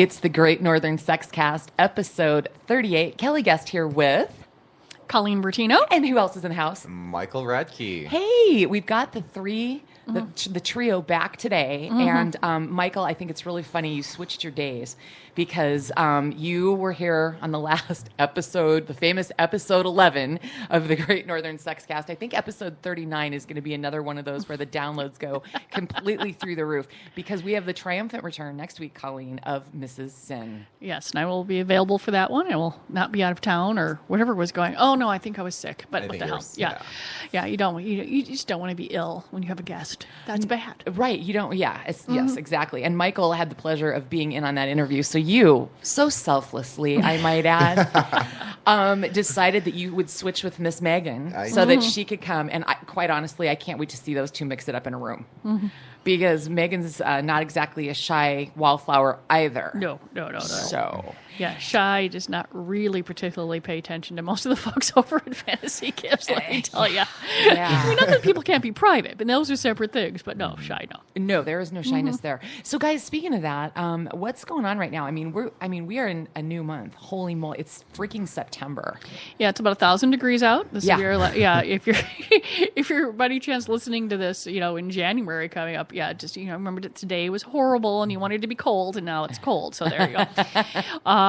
It's the Great Northern Sexcast, episode 38. Kelly Guest here with... Colleen Bertino. And who else is in the house? Michael Radke. Hey, we've got the trio back today. And Michael, I think it's really funny you switched your days because you were here on the last episode, the famous episode 11 of the Great Northern Sexcast. I think episode 39 is going to be another one of those where the downloads go completely through the roof because we have the triumphant return next week, Colleen, of Mrs. Sin. Yes, and I will be available for that one. I will not be out of town or whatever was going. Oh no, I think I was sick. But what the hell? Yeah. You just don't want to be ill when you have a guest. That's bad. Right. You don't. Yeah. Yes, exactly. And Michael had the pleasure of being in on that interview. So you, so selflessly, I might add, decided that you would switch with Miss Megan so that she could come. And quite honestly, I can't wait to see those two mix it up in a room. Because Megan's not exactly a shy wallflower either. No. So... Yeah, shy does not really particularly pay attention to most of the folks over at Fantasy Gifts, let me tell you. Yeah. I mean, not that people can't be private, but those are separate things. But no, shy, no. No, there is no shyness there. So, guys, speaking of that, what's going on right now? I mean, we are in a new month. Holy moly, it's freaking September. Yeah, it's about 1,000 degrees out. If you're if you're by any chance listening to this, in January coming up, just remember that today was horrible and you wanted it to be cold, and now it's cold. So there you go.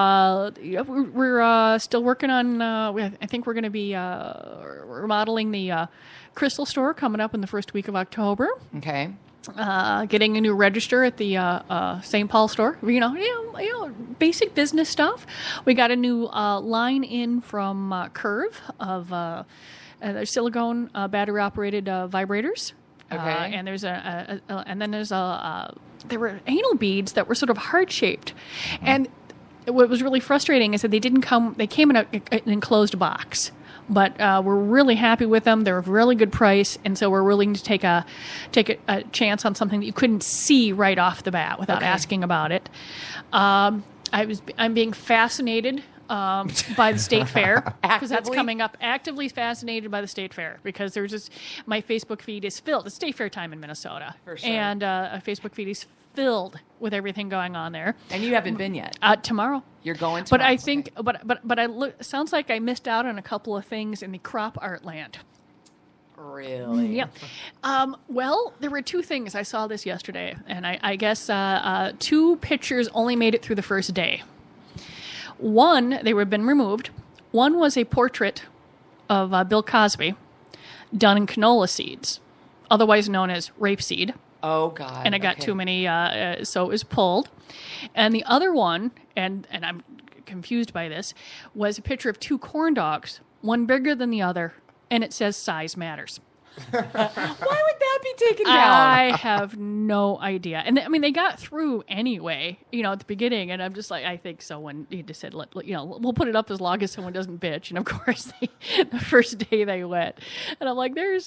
We're still working on. I think we're going to be remodeling the Crystal store coming up in the first week of October. Okay. Getting a new register at the St. Paul store. Basic business stuff. We got a new line in from Curve of their silicone battery operated vibrators. Okay. And there were anal beads that were sort of heart shaped, and what was really frustrating is that they didn't come. They came in an enclosed box, but we're really happy with them. They're a really good price, and so we're willing to take a chance on something that you couldn't see right off the bat without asking about it. I'm being fascinated by the state fair because that's coming up. Actively fascinated by the state fair because there's just my Facebook feed is filled. It's state fair time in Minnesota, for sure, and a Facebook feed is filled with everything going on there. And you haven't been yet. Tomorrow. You're going tomorrow. But I think, but I look. Sounds like I missed out on a couple of things in the crop art land. Really? Yeah. Well, there were two things. I saw this yesterday, and I guess two pictures only made it through the first day. One, they were been removed. One was a portrait of Bill Cosby done in canola seeds, otherwise known as rapeseed. Oh, God. And I got too many, so it was pulled. And the other one, and I'm confused by this, was a picture of two corn dogs, one bigger than the other, and it says size matters. Why would that be taken down? I have no idea. And they got through anyway, at the beginning. And I'm just like, I think someone just said, we'll put it up as long as someone doesn't bitch. And of course, the first day they went. And I'm like, I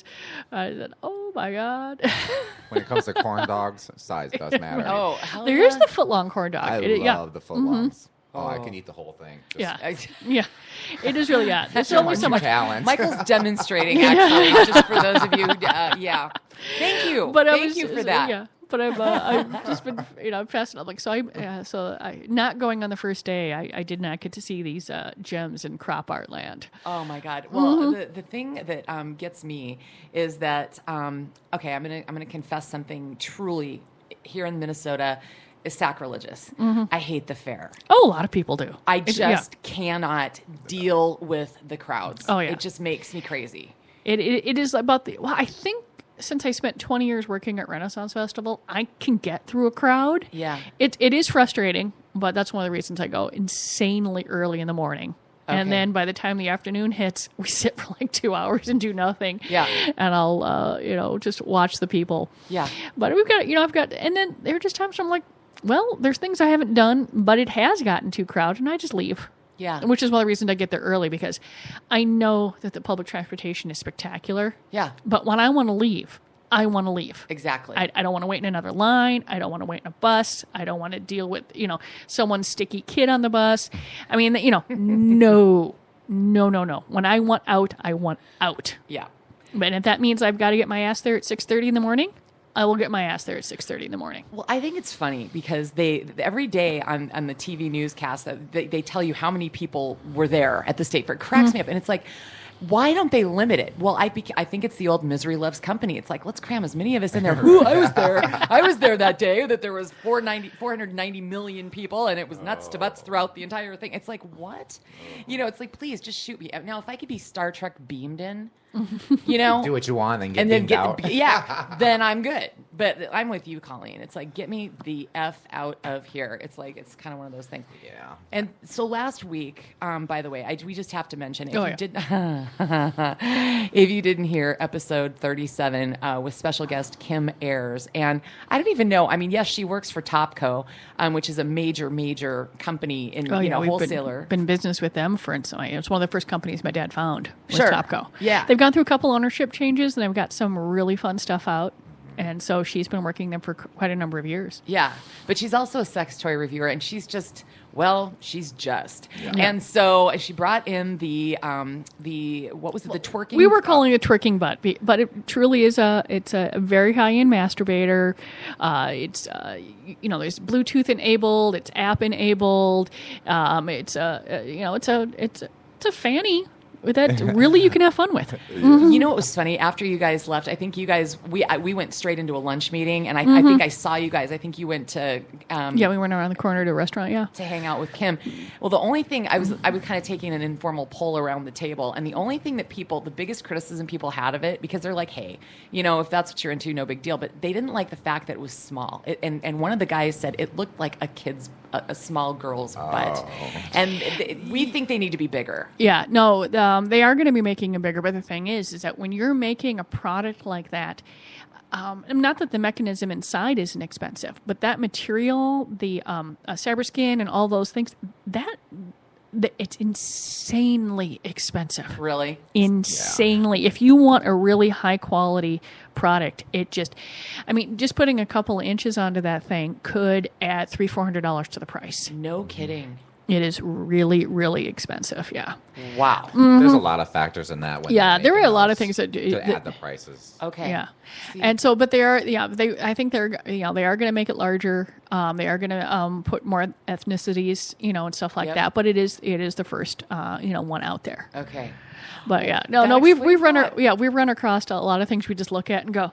said, oh my God. When it comes to corn dogs, size does matter. Oh, there's the foot-long corn dog. I love the footlongs. Oh, I can eat the whole thing. Yeah. It is really, There's only so much. Talent. Michael's demonstrating, actually, just for those of you. Yeah. Thank you. Thank you for that. Yeah. But I've just been, passing up. I not going on the first day. I did not get to see these gems in crop art land. Oh my God! Well, the thing that gets me is that okay, I'm gonna confess something truly here in Minnesota is sacrilegious. I hate the fair. Oh, a lot of people do. I just cannot deal with the crowds. Oh yeah, it just makes me crazy. It is about I think since I spent 20 years working at Renaissance Festival, I can get through a crowd. Yeah. It is frustrating, but that's one of the reasons I go insanely early in the morning. Okay. And then by the time the afternoon hits, we sit for like 2 hours and do nothing. Yeah. And I'll, just watch the people. Yeah. But we've got, and then there are just times where I'm like, well, there's things I haven't done, but it has gotten too crowded, and I just leave. Yeah. Which is one of the reasons I get there early, because I know that the public transportation is spectacular. Yeah. But when I want to leave, I want to leave. Exactly. I don't want to wait in another line. I don't want to wait in a bus. I don't want to deal with, someone's sticky kid on the bus. I mean, no. When I want out, I want out. Yeah. But if that means I've got to get my ass there at 6:30 in the morning, I will get my ass there at 6:30 in the morning. Well, I think it's funny because they every day on the TV newscast that they tell you how many people were there at the state fair. It cracks me up, and it's like, why don't they limit it? Well, I think it's the old misery loves company. It's like, let's cram as many of us in there. Ooh, I was there. I was there that day that there was 490 million people, and it was nuts to butts throughout the entire thing. It's like, what? It's like, please just shoot me. Now, if I could be Star Trek beamed in, Do what you want and get beamed out. Yeah, then I'm good. But I'm with you, Colleen. It's like, get me the F out of here. It's like, it's kind of one of those things. Yeah. And so last week, by the way, we just have to mention, if you didn't hear episode 37 with special guest Kim Ayers, and I don't even know, I mean, yes, she works for Topco, which is a major company in, wholesaler. We've been in business with them for instance. It's one of the first companies my dad found was Sure. Topco. Yeah. They've gone through a couple ownership changes, and they've got some really fun stuff out. And so she's been working them for quite a number of years. Yeah, but she's also a sex toy reviewer, and she's just. Yeah. And so she brought in the what was it, the twerking? We were calling it twerking butt, but it truly is it's a very high-end masturbator. It's there's Bluetooth enabled, it's app enabled. It's a fanny that really you can have fun with. Mm-hmm. You know what was funny? After you guys left, I think you guys we went straight into a lunch meeting, and I think I saw you guys. I think you went to we went around the corner to a restaurant, to hang out with Kim. Well, the only thing I was kind of taking an informal poll around the table, and the only thing that the biggest criticism people had of it, because they're like, hey, if that's what you're into, no big deal, but they didn't like the fact that it was small. And one of the guys said it looked like a small girl's butt, and we think they need to be bigger. Yeah, no. They are going to be making them bigger, but the thing is that when you're making a product like that, not that the mechanism inside isn't expensive, but that material, the cyber skin and all those things, it's insanely expensive. Really? Insanely. Yeah. If you want a really high quality product, just putting a couple of inches onto that thing could add $300-400 to the price. No kidding. It is really, really expensive. Yeah. Wow. Mm-hmm. There's a lot of factors in that. There are a lot of things that add the prices. Okay. Yeah. And so, but they are. Yeah. I think they are going to make it larger. They are going to put more ethnicities, and stuff like that. But it is the first, one out there. Okay. But yeah, no, we've run across a lot of things we just look at and go.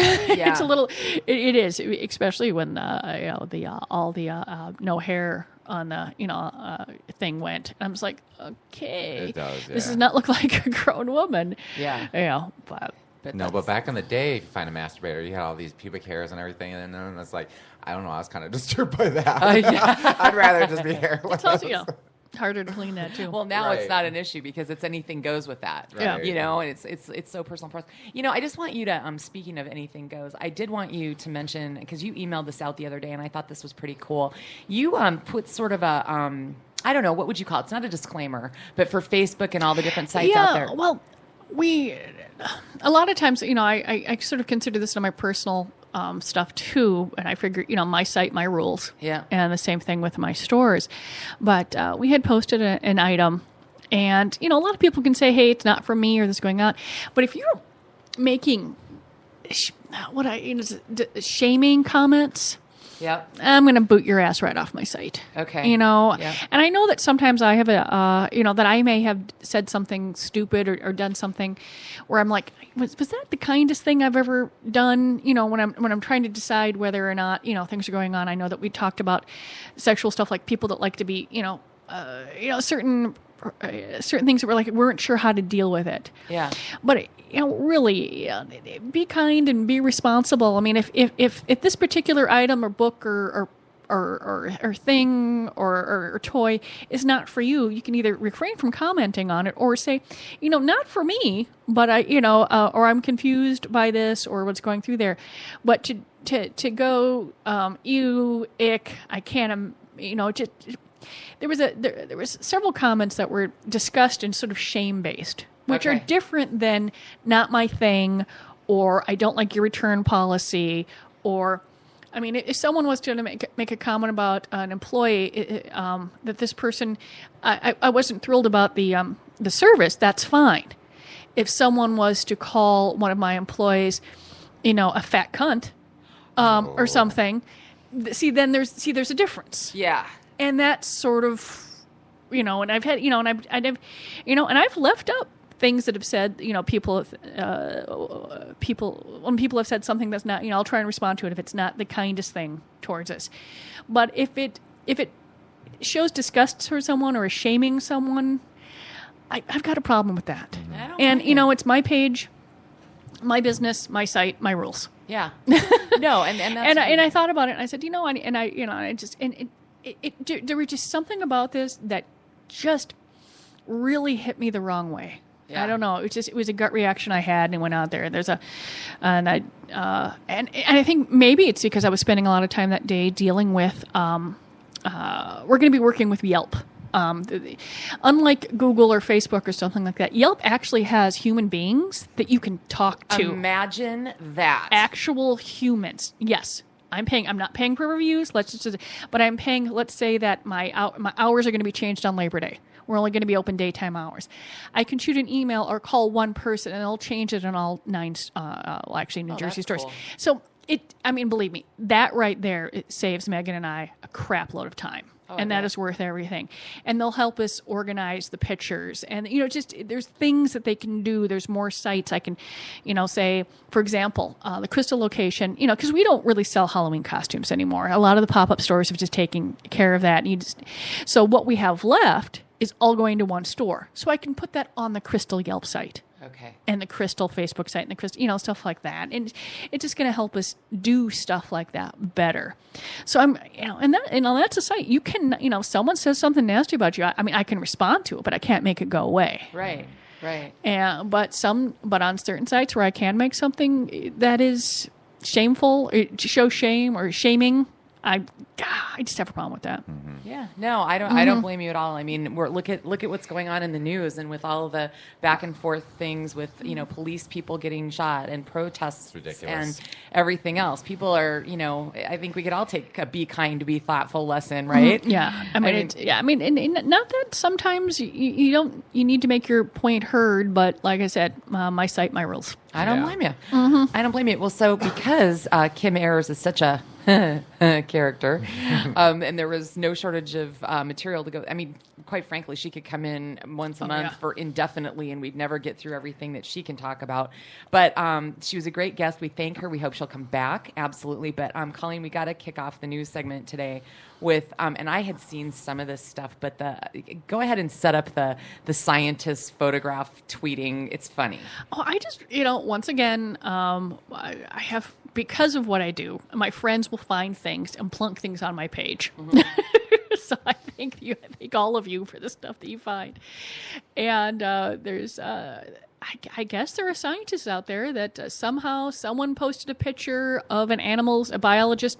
It's a little. It is, especially when all the no hair on the thing went. I'm just like, okay, it does, this does not look like a grown woman. Yeah, but but back in the day, if you find a masturbator, you had all these pubic hairs and everything, and then it's like, I don't know, I was kind of disturbed by that. I'd rather just be hairless. It's also, harder to clean that too. Well, now it's not an issue because it's anything goes with that. Right. And it's so personal for us. I just want you to, speaking of anything goes, I did want you to mention, because you emailed this out the other day and I thought this was pretty cool. You put sort of a, I don't know, what would you call it? It's not a disclaimer, but for Facebook and all the different sites out there. Well, a lot of times, I sort of consider this in my personal stuff too, and I figure, my site, my rules. Yeah. And the same thing with my stores. But we had posted an item, and a lot of people can say, "Hey, it's not for me," or "This is going on." But if you're making shaming comments, Yep. I'm going to boot your ass right off my site. Okay. And Yeah. I know that sometimes I have that I may have said something stupid or done something where I'm like, was that the kindest thing I've ever done? When I'm trying to decide whether or not, things are going on. I know that we talked about sexual stuff, like people that like to be, certain things that we weren't sure how to deal with it. Yeah. But really, be kind and be responsible. I mean, if this particular item or book or thing or toy is not for you, you can either refrain from commenting on it or say, not for me, but or I'm confused by this or what's going through there. But to go, ew, ick, I can't, just. There was several comments that were discussed and sort of shame-based, which are different than not my thing, or I don't like your return policy, or, I mean, if someone was to make a comment about an employee that this person, I wasn't thrilled about the service, that's fine. if someone was to call one of my employees, a fat cunt, or something, then there's a difference. Yeah. And that's sort of, and I've had, and I've left up things that have said, when people have said something that's not, I'll try and respond to it if it's not the kindest thing towards us. But if it shows disgust for someone or is shaming someone, I've got a problem with that. And it's my page, my business, my site, my rules. Yeah. No, and that's and I thought about it, and I said, there was just something about this that just really hit me the wrong way. Yeah. I don't know. It was a gut reaction I had, and it went out there. And I think maybe it's because I was spending a lot of time that day dealing with. We're going to be working with Yelp. Unlike Google or Facebook or something like that, Yelp actually has human beings that you can talk to. Imagine that. Actual humans. Yes. I'm not paying for reviews. But I'm paying. Let's say that my hours are going to be changed on Labor Day. We're only going to be open daytime hours. I can shoot an email or call one person, and they'll change it in all 9, New Jersey stores. Cool. So believe me, that right there, it saves Megan and I a crap load of time. And that is worth everything. And they'll help us organize the pictures. And, there's things that they can do. There's more sites I can, say, for example, the Crystal location, because we don't really sell Halloween costumes anymore. A lot of the pop-up stores have just taken care of that. So what we have left is all going to one store. So I can put that on the Crystal Yelp site. Okay. And the Crystal Facebook site and the Crystal, stuff like that. And it's just going to help us do stuff like that better. So I'm, that's a site you can, if someone says something nasty about you, I can respond to it, but I can't make it go away. Right. Right. But on certain sites where I can make something that is shameful, show shame or shaming, I just have a problem with that. Mm-hmm. Yeah, no, I don't blame you at all. I mean, look at what's going on in the news and with all of the back and forth things with police people getting shot and protests and everything else. People are I think we could all take a be kind, be thoughtful lesson, right? Mm-hmm. Yeah, not that sometimes you need to make your point heard, but like I said, my site, my rules. I don't blame you. Mm-hmm. I don't blame you. Well, so because Kim Ayers is such a character, and there was no shortage of material to go. I mean, quite frankly, she could come in once a month for indefinitely, and we'd never get through everything that she can talk about. But she was a great guest. We thank her. We hope she'll come back. Absolutely. But Colleen, we got to kick off the news segment today with, and I had seen some of this stuff, but go ahead and set up the scientist photograph tweeting. It's funny. Oh, I just, once again, I have, because of what I do, my friends will find things and plunk things on my page. Mm-hmm. So I thank all of you for the stuff that you find. And there's, I guess there are scientists out there that somehow someone posted a picture of a biologist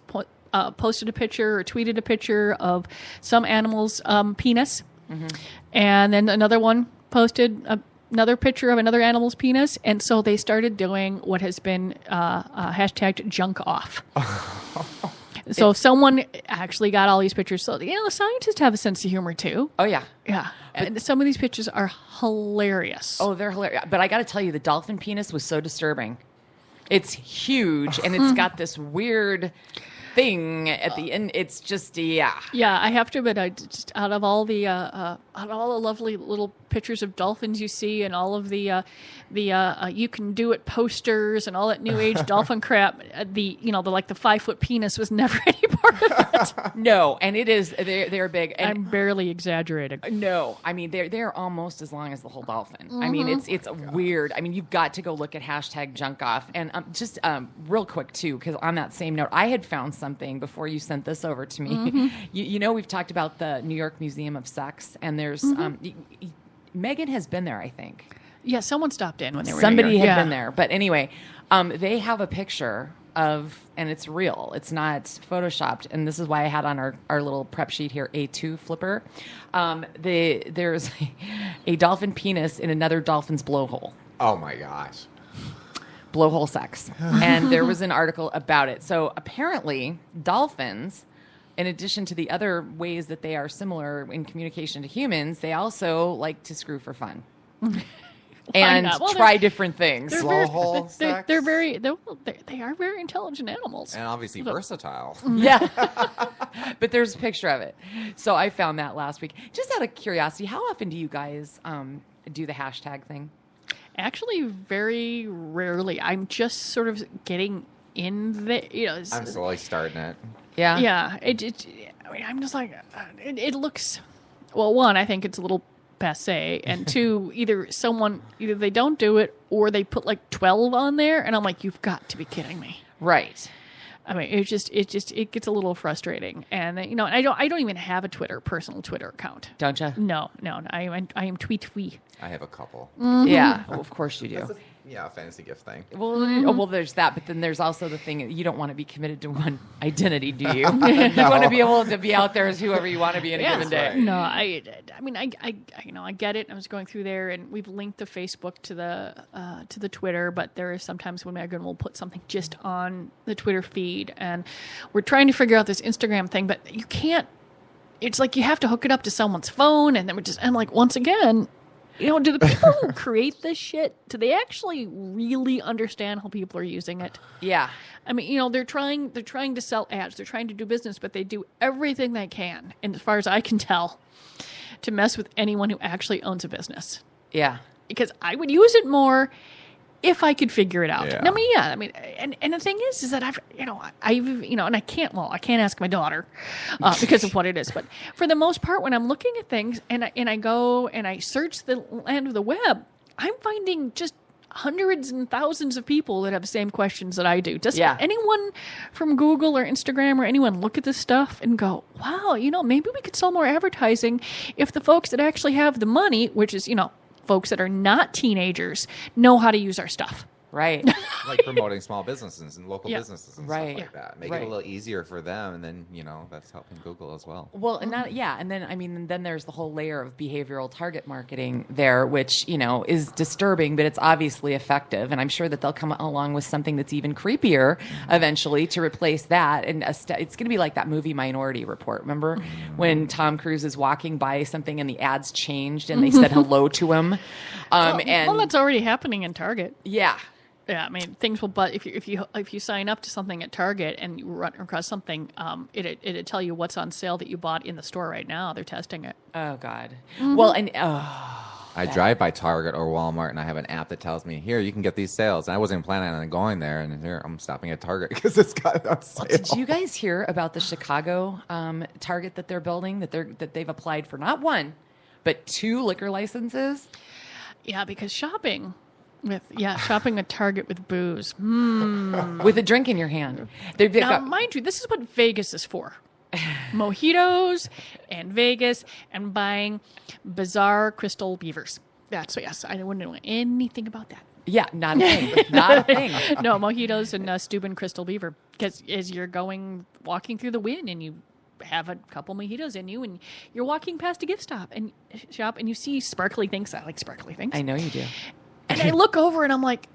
posted a picture or tweeted a picture of some animal's penis. Mm-hmm. And then another one posted another picture of another animal's penis. And so they started doing what has been hashtagged junk off. So someone actually got all these pictures. So, the scientists have a sense of humor too. Oh, yeah. Yeah. And some of these pictures are hilarious. Oh, they're hilarious. But I got to tell you, the dolphin penis was so disturbing. It's huge, and it's got this weird thing at the end. It's just, yeah. I have to admit, I just out of all the lovely little pictures of dolphins you see, and all of the you can do it posters and all that new age dolphin crap, the 5-foot penis was never any part of it. No, and it is they're big. And I'm barely exaggerating. No, I mean they're almost as long as the whole dolphin. Mm-hmm. I mean it's weird. I mean you've got to go look at #junkoff. And just real quick too, because on that same note, I had found something before you sent this over to me. Mm-hmm. We've talked about the New York Museum of Sex, and there's Megan has been there, I think. Yeah, someone stopped in when they were Somebody had been there. But anyway, they have a picture of, and it's real. It's not photoshopped. And this is why I had on our little prep sheet here, A2 flipper. There's a dolphin penis in another dolphin's blowhole. Oh, my gosh. Blowhole sex. And there was an article about it. So apparently, dolphins, in addition to the other ways that they are similar in communication to humans, they also like to screw for fun. and not? Well, try different things. They're Slow very, hole they're, sex. they're very, they are very intelligent animals. And obviously versatile. Yeah. But there's a picture of it. So I found that last week. Just out of curiosity, how often do you guys do the hashtag thing? Actually, very rarely. I'm just sort of getting in the, I'm slowly starting it. Yeah. Yeah. I mean, I'm just like, it looks, well, one, I think it's a little passe, and two, either they don't do it or they put like 12 on there, and I'm like, you've got to be kidding me. Right. I mean, it gets a little frustrating, and I don't even have a personal Twitter account. Don't you? No, I am tweet. I have a couple. Yeah. Well, of course you do. Yeah, a fantasy gift thing. Well, there's that, but then there's also the thing you don't want to be committed to one identity, do you? You want to be able to be out there as whoever you want to be in a given day. right. No, I mean, I get it. I was going through there, and we've linked the Facebook to the Twitter, but there is sometimes when Megan will put something just on the Twitter feed, and we're trying to figure out this Instagram thing, but you can't. It's like you have to hook it up to someone's phone, and then I'm like, once again. Do the people who create this shit, do they actually really understand how people are using it? Yeah. I mean, they're trying to sell ads, they're trying to do business, but they do everything they can, and as far as I can tell, to mess with anyone who actually owns a business. Yeah. Because I would use it more if I could figure it out. Yeah. I mean, and the thing is that I've and I can't ask my daughter because of what it is. But for the most part, when I'm looking at things and I go and I search the land of the web, I'm finding just hundreds and thousands of people that have the same questions that I do. Does anyone from Google or Instagram or anyone look at this stuff and go, wow, maybe we could sell more advertising if the folks that actually have the money, which is, folks that are not teenagers, know how to use our stuff. Right. Like promoting small businesses and local businesses and stuff like that. Make it a little easier for them, and then, that's helping Google as well. Well, and then there's the whole layer of behavioral target marketing there, which, is disturbing, but it's obviously effective. And I'm sure that they'll come along with something that's even creepier eventually to replace that. And it's going to be like that movie Minority Report. Remember when Tom Cruise is walking by something and the ads changed and they said hello to him? Well, that's already happening in Target. Yeah. Yeah, I mean, things will. But if you sign up to something at Target and you run across something, it'll tell you what's on sale that you bought in the store right now. They're testing it. Oh God. Well, and I drive by Target or Walmart, and I have an app that tells me, here, you can get these sales. And I wasn't planning on going there, and here I'm stopping at Target because it's got it on sale. Did you guys hear about the Chicago Target that they're building? That they've applied for not one, but 2 liquor licenses. Yeah, because shopping at Target with booze. With a drink in your hand. Mind you, this is what Vegas is for. Mojitos and Vegas and buying bizarre crystal beavers. That's so yes, I wouldn't know anything about that. Yeah, not a thing. Not a thing. No, mojitos and Steuben crystal beaver. Because as you're walking through the wind and you have a couple mojitos in you and you're walking past a gift shop and you see sparkly things. I like sparkly things. I know you do. And I look over and I'm like,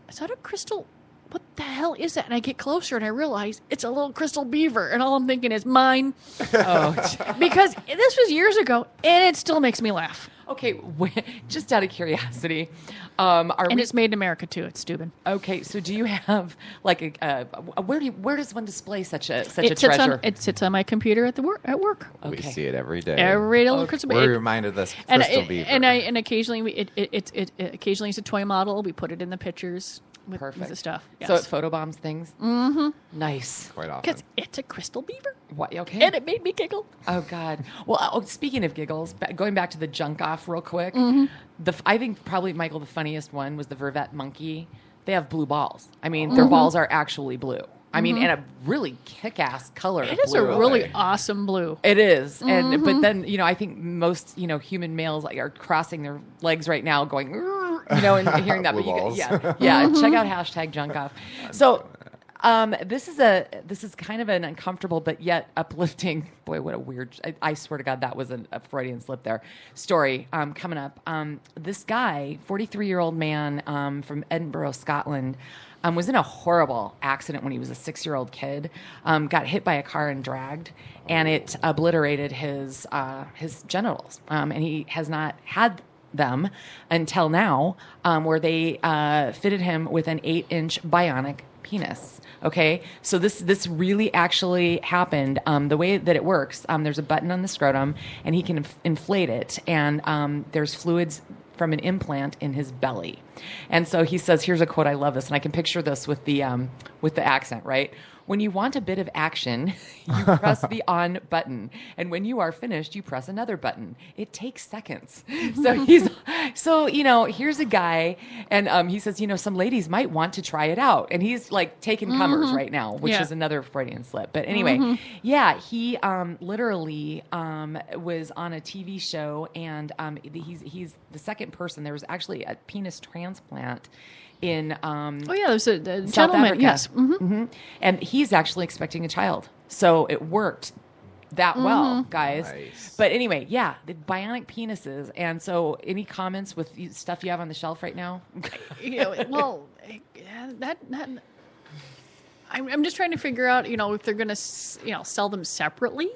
is that a crystal? What the hell is that? And I get closer and I realize it's a little crystal beaver. And all I'm thinking is mine. Oh, because this was years ago and it still makes me laugh. Okay, just out of curiosity, it's made in America too. It's Steuben. Okay, so do you have like where does one display such a treasure? It sits on my computer at work. Okay. We see it every day. Every little crystal beaver. We're reminded of this crystal beaver. And occasionally occasionally it's a toy model. We put it in the pictures. With the stuff. Yes. So it photobombs things? Mm-hmm. Nice. Quite often. Because it's a crystal beaver. What? Okay. And it made me giggle. Oh, God. Well, speaking of giggles, going back to the junk off real quick, I think probably, Michael, the funniest one was the Vervet monkey. They have blue balls. I mean, their balls are actually blue. I mean, and a really kick-ass color. It is a really awesome blue. It is. And but then, I think most, human males are crossing their legs right now going, and hearing that. Blue But balls. Check out hashtag junk off. So this is kind of an uncomfortable but yet uplifting. Boy, what a weird! I swear to God, that was a Freudian slip there. Story coming up. This guy, 43-year-old man from Edinburgh, Scotland. Was in a horrible accident when he was a 6-year-old kid. Got hit by a car and dragged, and it obliterated his genitals. And he has not had them until now, where they fitted him with an 8-inch bionic penis. Okay, so this really actually happened. The way that it works, there's a button on the scrotum, and he can inflate it, and there's fluids from an implant in his belly. And so he says, here's a quote, I love this, and I can picture this with the accent, right? When you want a bit of action, you press the on button. And when you are finished, you press another button. It takes seconds. So here's a guy, and he says, some ladies might want to try it out. And he's like taking comers right now, which is another Freudian slip. But anyway, he literally was on a TV show, and he's the second person. There was actually a penis transplant in there's a South gentleman, Africa. yes. And he's actually expecting a child. So it worked that well, guys. Nice. But anyway, the bionic penises. And so any comments with stuff you have on the shelf right now? I'm just trying to figure out, if they're going to, sell them separately,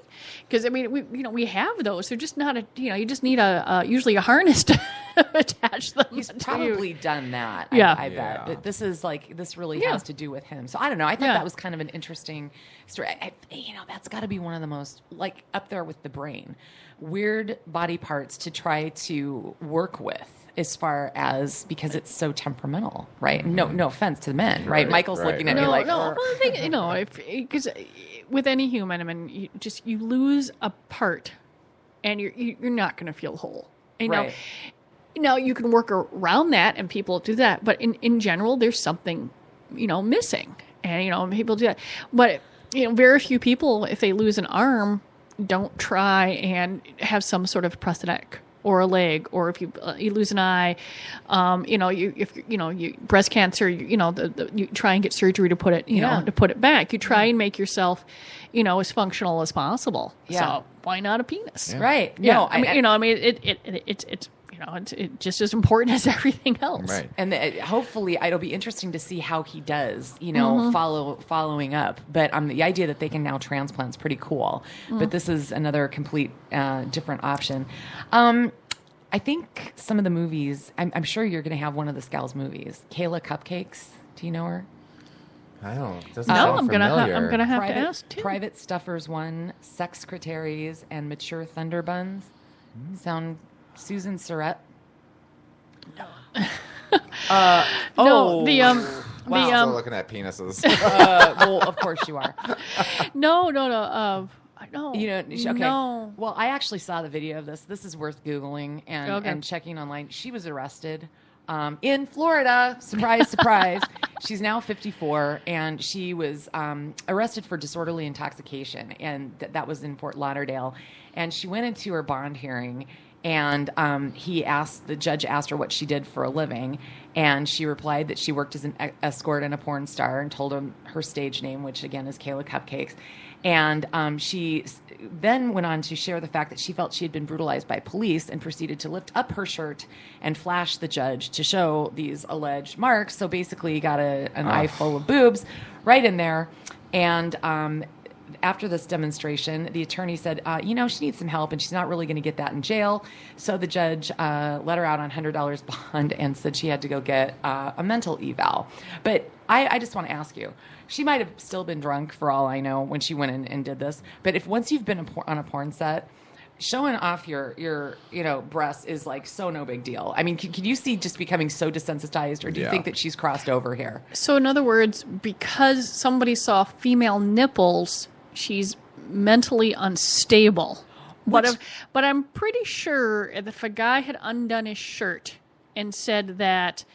because I mean, we have those. They're just not you just need usually a harness to attach them. He's probably done that. Yeah. I bet. But this really has to do with him. So I don't know. I thought that was kind of an interesting story. That's got to be one of the most up there with the brain, weird body parts to try to work with. As far as, because it's so temperamental, right? No offense to the men, right? Michael's looking at me like, no. Well, because with any human, I mean, you lose a part, and you're not going to feel whole. And you can work around that, and people do that. But in general, there's something, missing, and people do that. But very few people, if they lose an arm, don't try and have some sort of prosthetic. Or a leg, or if you lose an eye, you breast cancer, you try and get surgery to put it, to put it back. You try and make yourself, as functional as possible. Yeah. So why not a penis? Yeah. Right. Yeah. No, it's just as important as everything else. Right. And hopefully it'll be interesting to see how he does, following up. But the idea that they can now transplant is pretty cool. But this is another complete different option. I think some of the movies, I'm sure you're going to have one of the Scal's movies. Kayla Cupcakes. Do you know her? I don't. I'm gonna have to ask too. Private Stuffers 1, Sexcretaries, and Mature Thunder Buns. Sound Susan Surratt? No. Wow. Still looking at penises. Well, of course you are. No. No. No. Well, I actually saw the video of this. This is worth Googling and checking online. She was arrested in Florida. Surprise, surprise. She's now 54, and she was arrested for disorderly intoxication, and that was in Fort Lauderdale. And she went into her bond hearing, and the judge asked her what she did for a living, and she replied that she worked as an escort and a porn star, and told him her stage name, which again is Kayla Cupcakes. And she then went on to share the fact that she felt she had been brutalized by police, and proceeded to lift up her shirt and flash the judge to show these alleged marks. So basically, you got an eye full of boobs right in there. And after this demonstration, the attorney said, she needs some help, and she's not really going to get that in jail. So the judge let her out on $100 bond and said she had to go get a mental eval. But I just want to ask you, she might have still been drunk for all I know when she went in and did this. But if once you've been on a porn set, showing off your breasts is like so no big deal. I mean, could you see just becoming so desensitized, or do you think that she's crossed over here? So in other words, because somebody saw female nipples, she's mentally unstable. But I'm pretty sure that if a guy had undone his shirt and said that,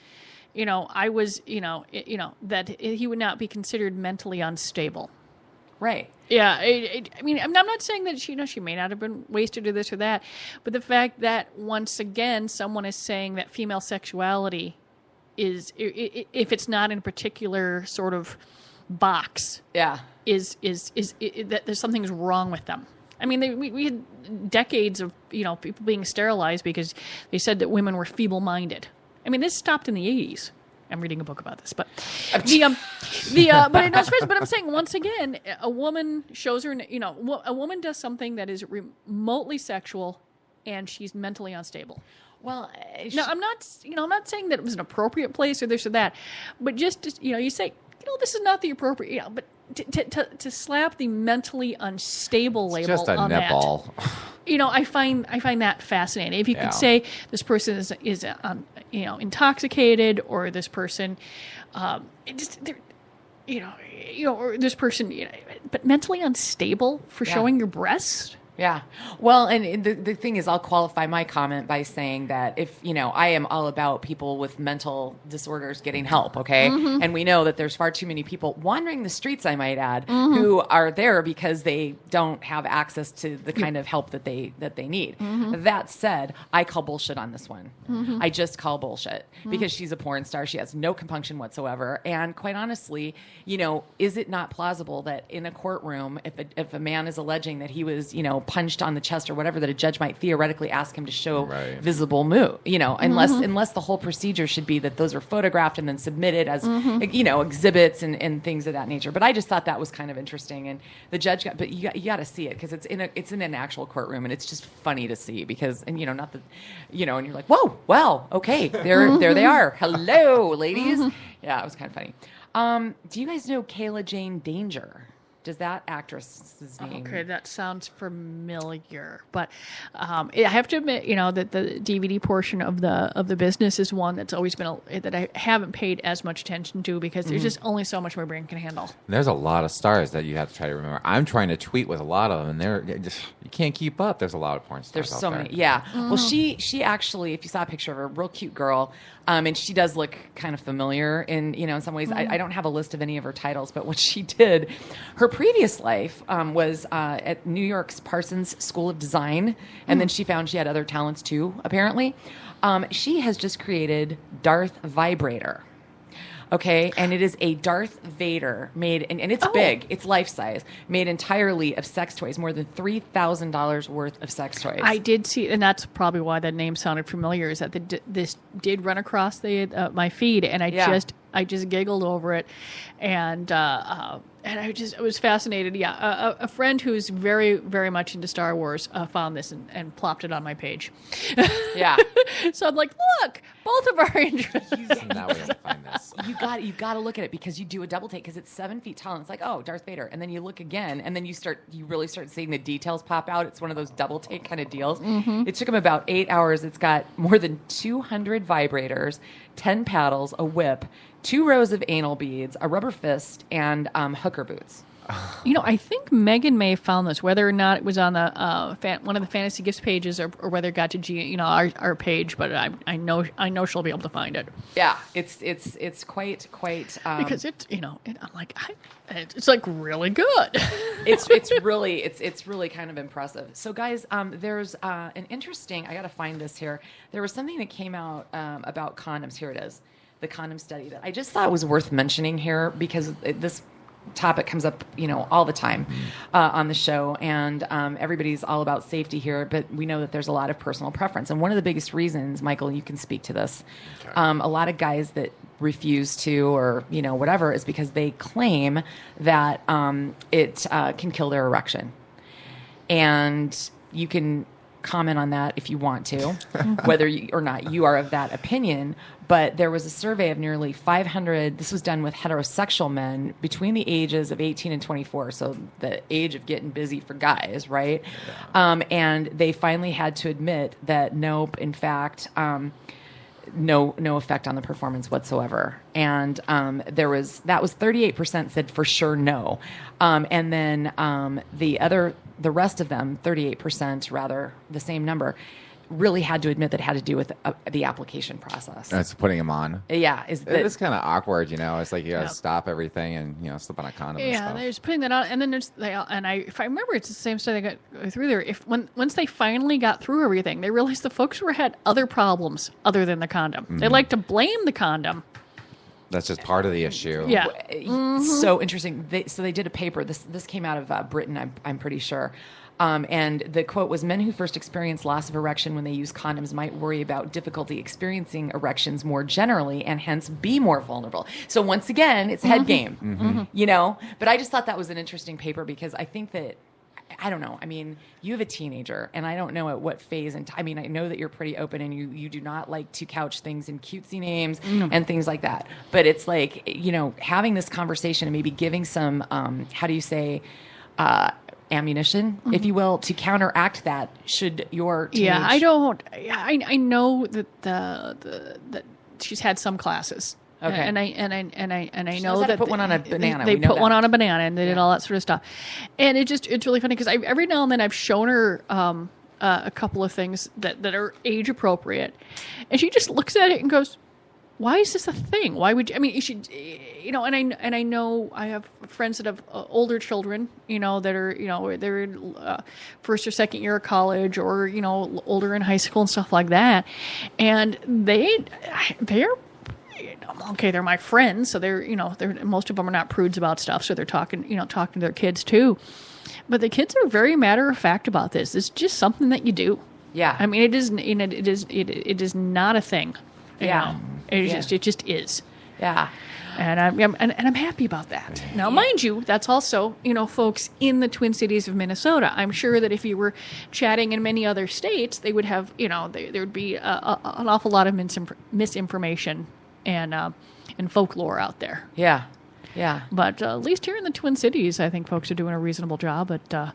I was, that he would not be considered mentally unstable. Right. Yeah. I mean, I'm not saying that she may not have been wasted or this or that, but the fact that once again someone is saying that female sexuality is, if it's not in a particular sort of box, is that there's something's wrong with them. I mean, we had decades of people being sterilized because they said that women were feeble-minded. I mean, this stopped in the 80s. I'm reading a book about this, but but I'm saying once again, a woman shows her, a woman does something that is remotely sexual, and she's mentally unstable. Well, No, I'm not. I'm not saying that it was an appropriate place or this or that, but just you say, this is not the appropriate. But to slap the mentally unstable label Just a on nipple. that, I find that fascinating. If you could say this person is intoxicated, or this person, or this person, but mentally unstable for showing your breasts. Yeah. Well, and the thing is, I'll qualify my comment by saying that if, I am all about people with mental disorders getting help, okay? Mm-hmm. And we know that there's far too many people wandering the streets, I might add, who are there because they don't have access to the kind of help that they need. Mm-hmm. That said, I call bullshit on this one. Mm-hmm. I just call bullshit because she's a porn star. She has no compunction whatsoever. And quite honestly, is it not plausible that in a courtroom, if a man is alleging that he was, punched on the chest or whatever, that a judge might theoretically ask him to show visible move, unless the whole procedure should be that those are photographed and then submitted as, exhibits and things of that nature. But I just thought that was kind of interesting. And the judge but you got to see it because it's in an actual courtroom, and it's just funny to see because, and not that, and you're like, whoa, well, okay, there they are. Hello, ladies. Yeah, it was kind of funny. Do you guys know Kayla Jane Danger? Does that actress's name? Okay, that sounds familiar, but I have to admit, that the DVD portion of the business is one that's always been that I haven't paid as much attention to because there's just only so much my brain can handle. There's a lot of stars that you have to try to remember. I'm trying to tweet with a lot of them, and you can't keep up. There's a lot of porn stars. There's so many, yeah. Mm-hmm. Well, she actually, if you saw a picture of her, real cute girl. And she does look kind of familiar in some ways. I don't have a list of any of her titles, but what she did, her previous life was at New York's Parsons School of Design, and then she found she had other talents too, apparently. She has just created Darth Vibrader. Okay, and it is a Darth Vader made, and it's big, it's life size, made entirely of sex toys, more than $3,000 worth of sex toys. I did see, and that's probably why that name sounded familiar, is that this did run across my feed, and I just giggled over it, and I was fascinated. Yeah, a friend who's very, very much into Star Wars found this and plopped it on my page. Yeah. So I'm like, look, both of our interests. Now we have to find this. You got to look at it because you do a double take because it's 7 feet tall and it's like, oh, Darth Vader, and then you look again and then you really start seeing the details pop out. It's one of those double take kind of deals. Mm-hmm. It took him about 8 hours. It's got more than 200 vibrators, 10 paddles, a whip, 2 rows of anal beads, a rubber fist, and hooker boots. I think Megan may have found this, whether or not it was on the one of the fantasy gifts pages, or whether it got to our page. But I know she'll be able to find it. Yeah, it's quite because I'm like it's like really good. it's really kind of impressive. So guys, there's an interesting. I got to find this here. There was something that came out about condoms. Here it is. The condom study that I just thought was worth mentioning here because this topic comes up, all the time on the show, and everybody's all about safety here, but we know that there's a lot of personal preference. And one of the biggest reasons, Michael, you can speak to this, a lot of guys that refuse to or, whatever, is because they claim that it can kill their erection. And you can comment on that if you want to, whether or not you are of that opinion. But there was a survey of nearly 500, this was done with heterosexual men between the ages of 18 and 24, so the age of getting busy for guys, right? Yeah. And they finally had to admit that nope, in fact, no effect on the performance whatsoever. And that was 38% said for sure no. And then the rest of them, 38%, rather, the same number, really had to admit that it had to do with the application process. That's putting them on. Yeah. It is kind of awkward, It's like you got to stop everything and, slip on a condom and stuff. Yeah, they're just putting that on. And then if I remember, it's the same stuff they got through there. Once they finally got through everything, they realized the folks who had other problems other than the condom. Mm-hmm. They like to blame the condom. That's just part of the issue. Yeah. Mm-hmm. So interesting. They did a paper. This came out of Britain, I'm pretty sure. And the quote was, men who first experience loss of erection when they use condoms might worry about difficulty experiencing erections more generally and hence be more vulnerable. So once again, it's head game, But I just thought that was an interesting paper because I think that I don't know. I mean, you have a teenager, and I don't know at what phase. I mean, I know that you're pretty open, and you do not like to couch things in cutesy names and things like that. But it's like, having this conversation and maybe giving some, how do you say, ammunition, if you will, to counteract that. Should your teenage... Yeah, I don't. I know that that she's had some classes. Okay. And I She know knows how to that put one on a banana. They We know put that. one on a banana, and they did all that sort of stuff. And it's really funny because every now and then I've shown her a couple of things that are age appropriate, and she just looks at it and goes, "Why is this a thing? Why would you?" I mean, you should, And I know I have friends that have older children, that are they're in first or second year of college, or older in high school and stuff like that, and they're. Okay, they're my friends, so they're most of them are not prudes about stuff, so they're talking to their kids too. But the kids are very matter of fact about this. It's just something that you do. Yeah. I mean, it is not a thing. Yeah. It just is. Yeah. And I'm happy about that. Now, mind you, that's also, folks in the Twin Cities of Minnesota. I'm sure that if you were chatting in many other states, they would have, there would be an awful lot of misinformation and folklore out there. Yeah. Yeah. But at least here in the Twin Cities, I think folks are doing a reasonable job at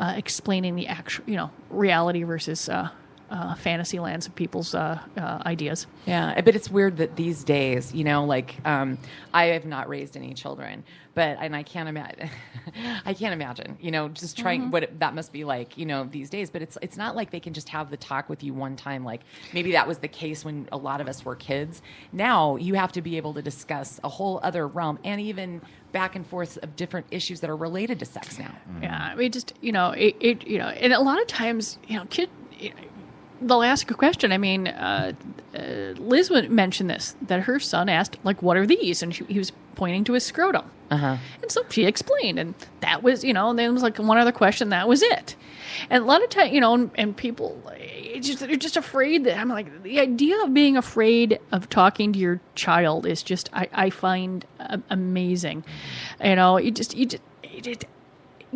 explaining the actual, reality versus fantasy lands of people's ideas. Yeah, but it's weird that these days, I have not raised any children, and I can't imagine. I can't imagine, just trying what that must be like, these days. But it's not like they can just have the talk with you one time. Like maybe that was the case when a lot of us were kids. Now you have to be able to discuss a whole other realm, and even back and forth of different issues that are related to sex now. Yeah, I mean, just and a lot of times, they'll ask a question. I mean, Liz mentioned this, that her son asked, like, what are these? And he was pointing to his scrotum. And so she explained, and that was, and then there was like one other question, that was it. And a lot of times, and people, they're just afraid that, I'm like, the idea of being afraid of talking to your child is just, I find amazing. You just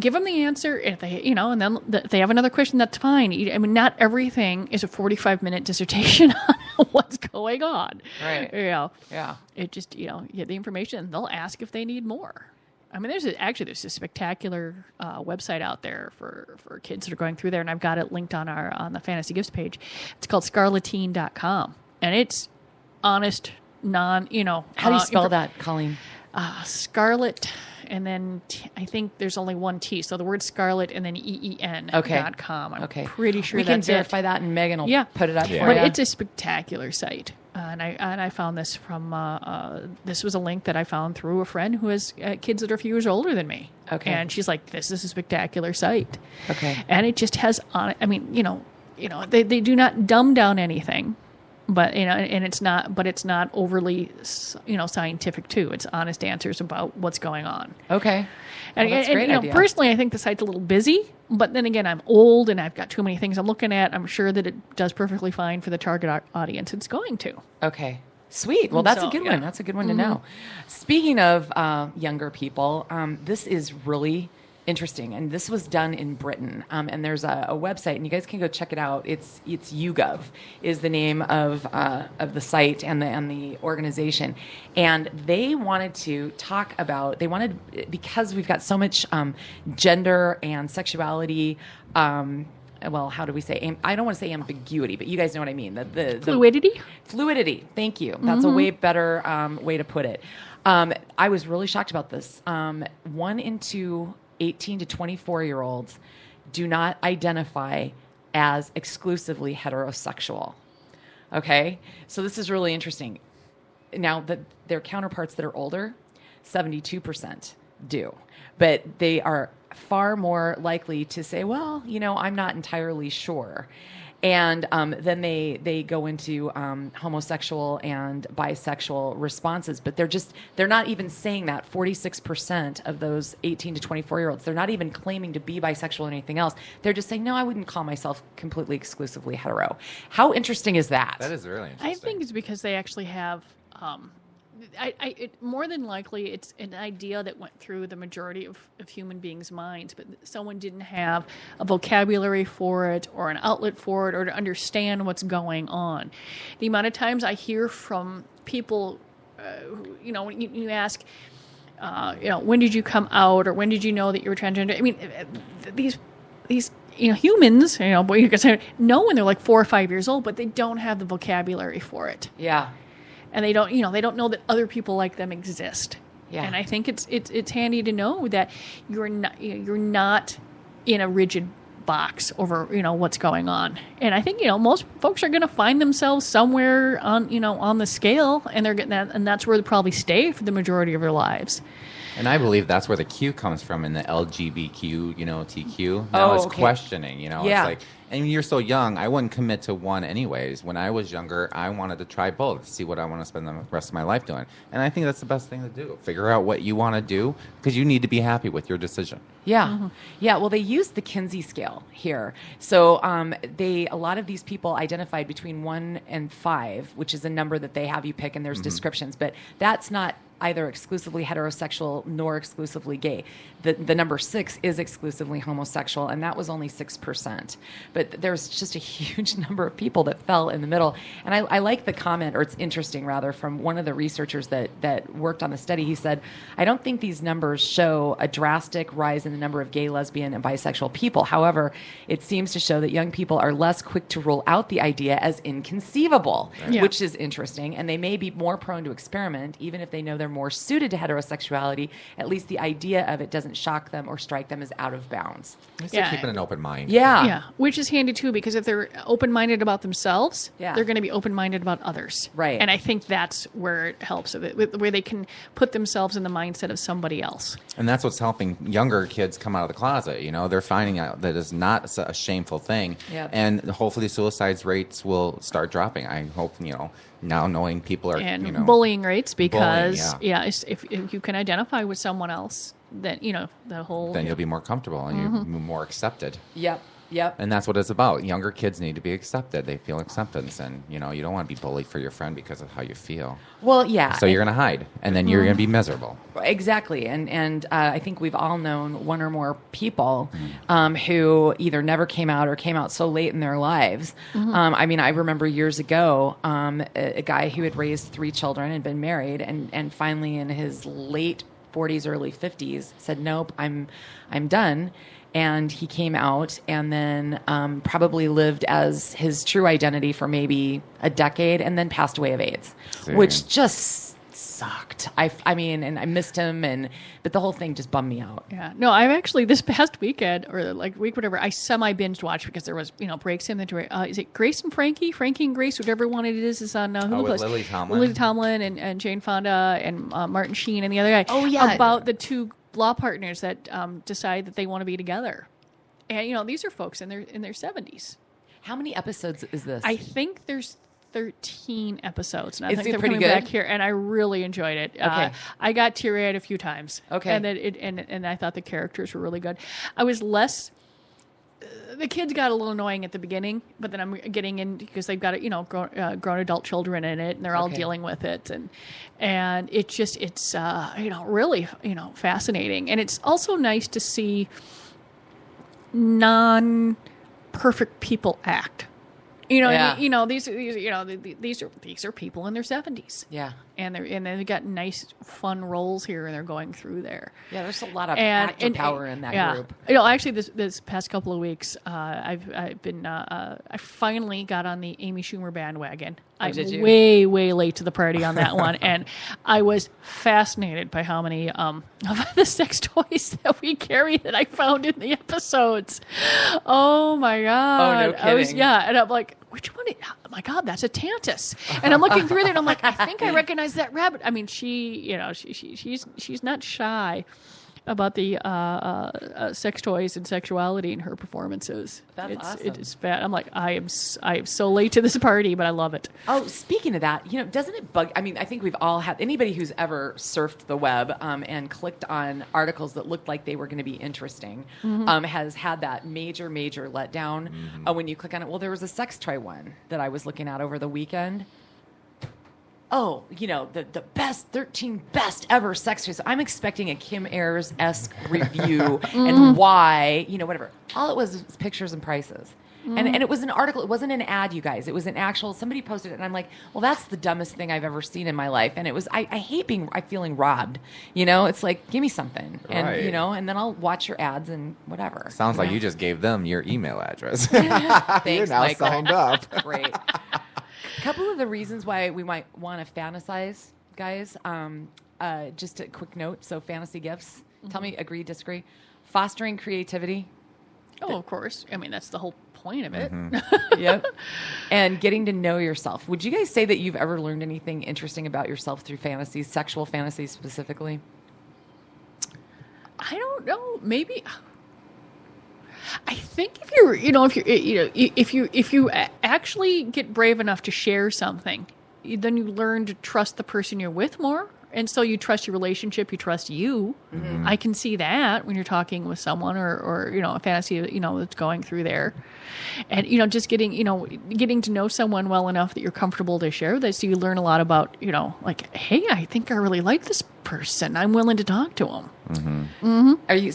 give them the answer if they, and then if they have another question, that's fine. I mean, not everything is a 45-minute dissertation on what's going on. Right. Yeah. It just, you get the information. They'll ask if they need more. I mean, there's a spectacular website out there for kids that are going through there, and I've got it linked on the Fantasy Gifts page. It's called scarletine.com, and it's honest, How do you spell that, Colleen? Scarlet, and then I think there's only one T, so the word Scarlet and then EEN.com. I'm pretty sure we can verify that, and Megan will put it up for you. But it's a spectacular site, and I found this from this was a link that I found through a friend who has kids that are a few years older than me. Okay, and she's like, "This is a spectacular site." Okay, and it just has on. I mean, they do not dumb down anything. But and it's not overly scientific too. It's honest answers about what's going on. Okay, and that's a great idea. Personally, I think the site's a little busy. But then again, I'm old and I've got too many things I'm looking at. I'm sure that it does perfectly fine for the target audience it's going to. Okay. Sweet. Well, that's a good one. That's a good one to know. Speaking of younger people, this is really interesting, and this was done in Britain, and there's a website, and you guys can go check it out. It's YouGov is the name of the site and the organization, and they wanted to talk about, because we've got so much gender and sexuality. Well, how do we say? I don't want to say ambiguity, but you guys know what I mean. The fluidity. Fluidity. Thank you. That's a way better way to put it. I was really shocked about this. 1 in 2 18 to 24-year-olds do not identify as exclusively heterosexual. Okay? So this is really interesting. Now, their counterparts that are older, 72% do. But they are far more likely to say, well, I'm not entirely sure. And then they go into homosexual and bisexual responses, but they're not even saying that. 46% of those 18 to 24-year-olds, they're not even claiming to be bisexual or anything else. They're just saying, no, I wouldn't call myself completely exclusively hetero. How interesting is that? That is really interesting. I think it's because they actually have more than likely, it's an idea that went through the majority of human beings' minds, but someone didn't have a vocabulary for it or an outlet for it or to understand what's going on. The amount of times I hear from people, when you ask, when did you come out or when did you know that you were transgender? I mean, these humans, you can say, know when they're like 4 or 5 years old, but they don't have the vocabulary for it. Yeah. And they don't know that other people like them exist. Yeah. And I think it's handy to know that you're not in a rigid box over what's going on. And I think most folks are going to find themselves somewhere on the scale, and they're getting that, and that's where they probably stay for the majority of their lives. And I believe that's where the Q comes from in the LGBTQ, TQ. Now it's questioning, Yeah. It's like, and you're so young, I wouldn't commit to one anyways. When I was younger, I wanted to try both, see what I want to spend the rest of my life doing. And I think that's the best thing to do. Figure out what you want to do because you need to be happy with your decision. Yeah. Mm-hmm. Yeah. Well, they used the Kinsey scale here. So a lot of these people identified between 1 and 5, which is a number that they have you pick, and there's descriptions. But that's not either exclusively heterosexual nor exclusively gay. The number 6 is exclusively homosexual, and that was only 6%. But there's just a huge number of people that fell in the middle. And I like the comment, or it's interesting rather, from one of the researchers that worked on the study. He said, I don't think these numbers show a drastic rise in the number of gay, lesbian, and bisexual people. However, it seems to show that young people are less quick to rule out the idea as inconceivable, which is interesting. And they may be more prone to experiment, even if they know they're more suited to heterosexuality. At least the idea of it doesn't shock them or strike them as out of bounds. Still keeping an open mind. Yeah, which is handy too, because if they're open-minded about themselves, they're going to be open-minded about others. Right. And I think that's where it helps, where they can put themselves in the mindset of somebody else. And that's what's helping younger kids come out of the closet. They're finding out that it's not a shameful thing. Yep. And hopefully suicide rates will start dropping. I hope, now knowing people are, and bullying rates, because if you can identify with someone else, then then you'll be more comfortable and you're more accepted. Yep. And that's what it's about. Younger kids need to be accepted. They feel acceptance, and you don't want to be bullied for your friend because of how you feel. Well, yeah. So you're going to hide, and then you're going to be miserable. Exactly. And I think we've all known one or more people who either never came out or came out so late in their lives. I remember years ago, a guy who had raised 3 children and been married, and finally in his late 40s, early 50s, said, nope, I'm done. And he came out and then probably lived as his true identity for maybe a decade and then passed away of AIDS, which just sucked. And I missed him, but the whole thing just bummed me out. Yeah. No, I've actually, this past weekend, or whatever, I semi-binged watched because there was, breaks in the, is it Grace and Frankie? Frankie and Grace, whichever one it is on Hulu. With Lily Tomlin. Lily Tomlin and Jane Fonda and Martin Sheen and the other guy. Oh, yeah. About the 2 law partners that decide that they want to be together. And, these are folks in their 70s. How many episodes is this? I think there's 13 episodes. And I think it they're pretty coming good? back here, and I really enjoyed it. Okay. I got teary-eyed a few times. Okay. And then and I thought the characters were really good. I was less... The kids got a little annoying at the beginning, but then I'm getting in because they've got grown adult children in it, and they're all dealing with it, and it's really fascinating, and it's also nice to see non-perfect people act. These are people in their 70s. Yeah. And they've got nice, fun roles here, and they're going through there. Yeah, there's a lot of actor power in that group. Actually, this past couple of weeks, I finally got on the Amy Schumer bandwagon. I'm way, way late to the party on that one, and I was fascinated by how many of the sex toys that we carry that I found in the episodes. Oh my God! Oh, no kidding. And I'm like, which one? Oh my God, that's a Tantus. And I'm looking through there, and I'm like, I think I recognize that rabbit. I mean, she's not shy about the sex toys and sexuality in her performances. That's awesome. It is fat. I'm like, I am so late to this party, but I love it. Oh, speaking of that, doesn't it bug? I think we've all had, anybody who's ever surfed the web and clicked on articles that looked like they were going to be interesting has had that major letdown when you click on it. Well, there was a sex toy one that I was looking at over the weekend. oh, the best 13 best ever sex toys. I'm expecting a Kim Ayers-esque review and why, whatever. All it was pictures and prices. And it was an article. It wasn't an ad, you guys. It was an actual, somebody posted it. And I'm like, well, that's the dumbest thing I've ever seen in my life. And it was, I hate feeling robbed. It's like, give me something. And, Right. And then I'll watch your ads and whatever. Sounds like you just gave them your email address. Thanks, You're now Michael. signed up. Great. A couple of the reasons why we might want to fantasize, guys, just a quick note. So fantasy gifts. Tell me, agree, disagree. Fostering creativity. Oh, of course. I mean, that's the whole point of it. Yep. And getting to know yourself. Would you guys say that you've ever learned anything interesting about yourself through fantasies, sexual fantasies specifically? I don't know. Maybe. I think if you actually get brave enough to share something, then you learn to trust the person you're with more. And so you trust your relationship, you trust you. I can see that when you're talking with someone or a fantasy, that's going through there. And, just getting to know someone well enough that you're comfortable to share this. So you learn a lot about, like, hey, I think I really like this person. I'm willing to talk to them. Are you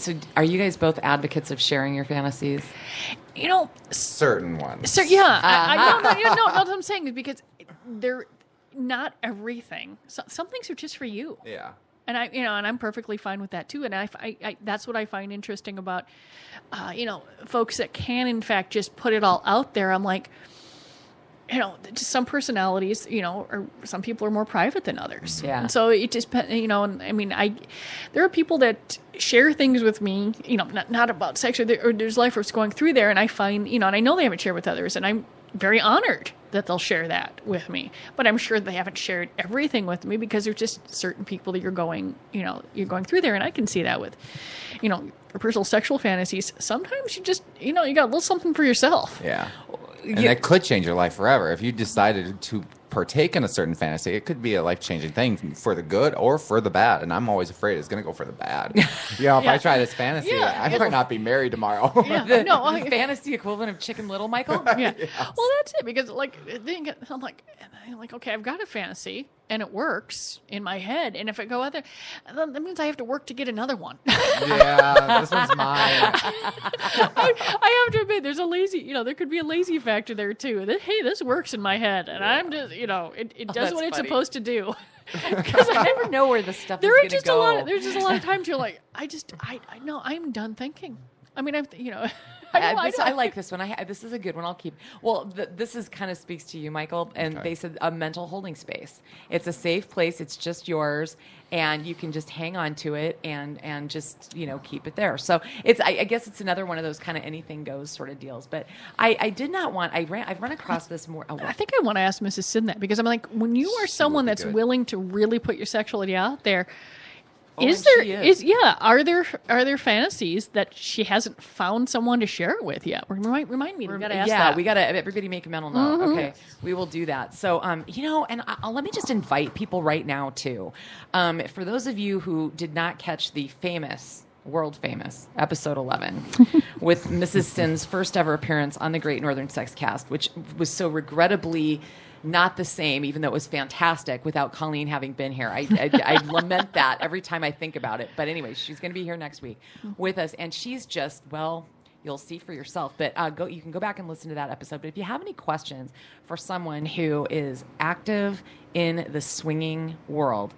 guys both advocates of sharing your fantasies? Certain ones. So yeah, no, what I'm saying is because they're not everything. Some things are just for you. Yeah. And I'm perfectly fine with that too. And I that's what I find interesting about, folks that can in fact just put it all out there. I'm like, just some personalities, or some people are more private than others. Yeah. And so it just, and I mean, there are people that share things with me, not about sex or there's life that's going through there. And I find, and I know they haven't shared with others, and I'm very honored that they'll share that with me. But I'm sure they haven't shared everything with me because there's just certain people that you're going through there. And I can see that with, your personal sexual fantasies. Sometimes you just, you got a little something for yourself. Yeah. And that could change your life forever. If you decided to partake in a certain fantasy, it could be a life-changing thing for the good or for the bad. And I'm always afraid it's going to go for the bad. If I try this fantasy, I might not be married tomorrow. Yeah. The fantasy equivalent of Chicken Little, Michael? Yeah. Yes. Well, that's it. Because I'm like, okay, I've got a fantasy and it works in my head. And if I go out there, then that means I have to work to get another one. Yeah, this one's mine. I have to admit, there's a lazy, there could be a lazy factor there too. That, hey, this works in my head, and I'm just, it does what it's supposed to do. Because I never know where the stuff is going to go. There's just a lot of times you're like, I know, I'm done thinking. I mean, I like this one. This is a good one. I'll keep. Well, this is kind of speaks to you, Michael. And They said a mental holding space. It's a safe place. It's just yours, and you can just hang on to it and just keep it there. So I guess it's another one of those kind of anything goes sort of deals. But I did not want. I've run across this more. I think I want to ask Mrs. Sin that because I'm like, when you are someone that's willing to really put your sexuality out there. Are there fantasies that she hasn't found someone to share it with yet? Remind me. We got to ask that. We got to everybody make a mental note. Okay, we will do that. So, and let me just invite people right now too. For those of you who did not catch the world famous episode 11 with Mrs. Sin's first ever appearance on the Great Northern Sex Cast, which was so regrettably not the same, even though it was fantastic without Colleen having been here. I lament that every time I think about it. But anyway, she's going to be here next week with us. And she's just, you'll see for yourself. But you can go back and listen to that episode. But if you have any questions for someone who is active in the swinging world,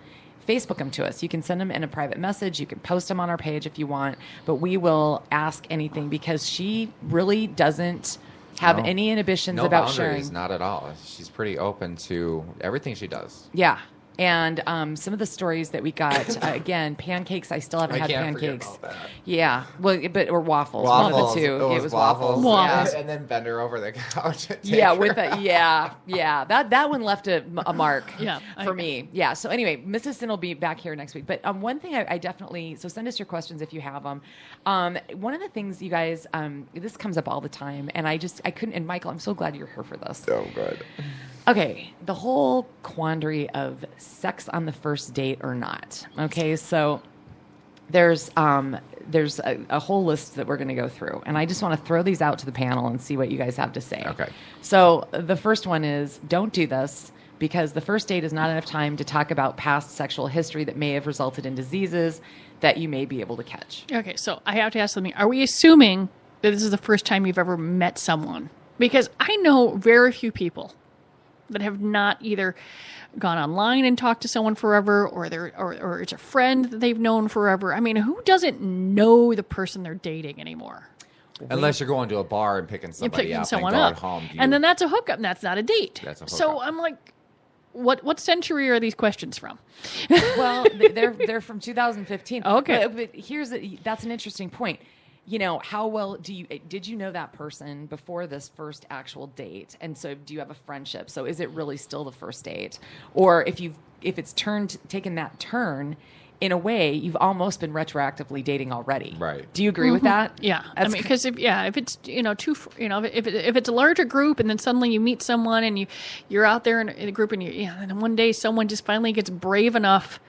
Facebook them to us. You can send them in a private message. You can post them on our page if you want. But we will ask anything because she really doesn't have any inhibitions about sharing. Not at all. She's pretty open to everything she does. Yeah. And some of the stories that we got, again, pancakes. I still haven't had pancakes. Forget about that. Yeah, or waffles. One of the two. It was waffles. Waffles. Yeah. And then bend her over the couch. Yeah. That one left a mark. Yeah, for me. Yeah. So anyway, Mrs. Sin will be back here next week. But one thing I definitely send us your questions if you have them. One of the things you guys, this comes up all the time, and I couldn't. And Michael, I'm so glad you're here for this. So good. Okay, the whole quandary of sex on the first date or not. Okay, so there's a whole list that we're going to go through, and I just want to throw these out to the panel and see what you guys have to say. Okay. So the first one is, don't do this, because the first date is not enough time to talk about past sexual history that may have resulted in diseases that you may be able to catch. Okay, so I have to ask something. Are we assuming that this is the first time you've ever met someone? Because I know very few people that have not either gone online and talked to someone forever, or it's a friend that they've known forever. I mean, who doesn't know the person they're dating anymore? Unless you're going to a bar and picking somebody up and going home. And then that's a hookup, and that's not a date. That's a hookup. So I'm like, what century are these questions from? Well, they're from 2015. Okay. But that's an interesting point. You know, how well did you know that person before this first actual date? And so do you have a friendship? So is it really still the first date? Or if it's taken that turn, in a way, you've almost been retroactively dating already. Right. Do you agree with that? Yeah. I mean, because if it's, if it's a larger group and then suddenly you meet someone and you're out there in a group and and then one day someone just finally gets brave enough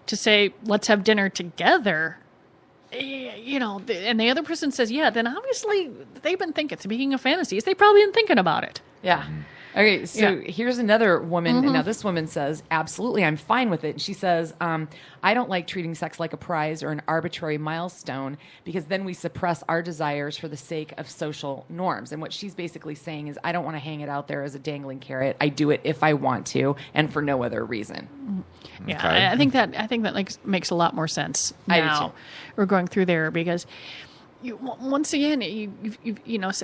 to say, let's have dinner together, and the other person says, yeah, then obviously they've been thinking, speaking of fantasies, they've probably been thinking about it. Yeah. Okay, so here's another woman. And now this woman says, absolutely, I'm fine with it. And she says, I don't like treating sex like a prize or an arbitrary milestone because then we suppress our desires for the sake of social norms. And what she's basically saying is, I don't want to hang it out there as a dangling carrot. I do it if I want to and for no other reason. Yeah, Okay. I think that makes a lot more sense I do now. too. We're going through there because once again,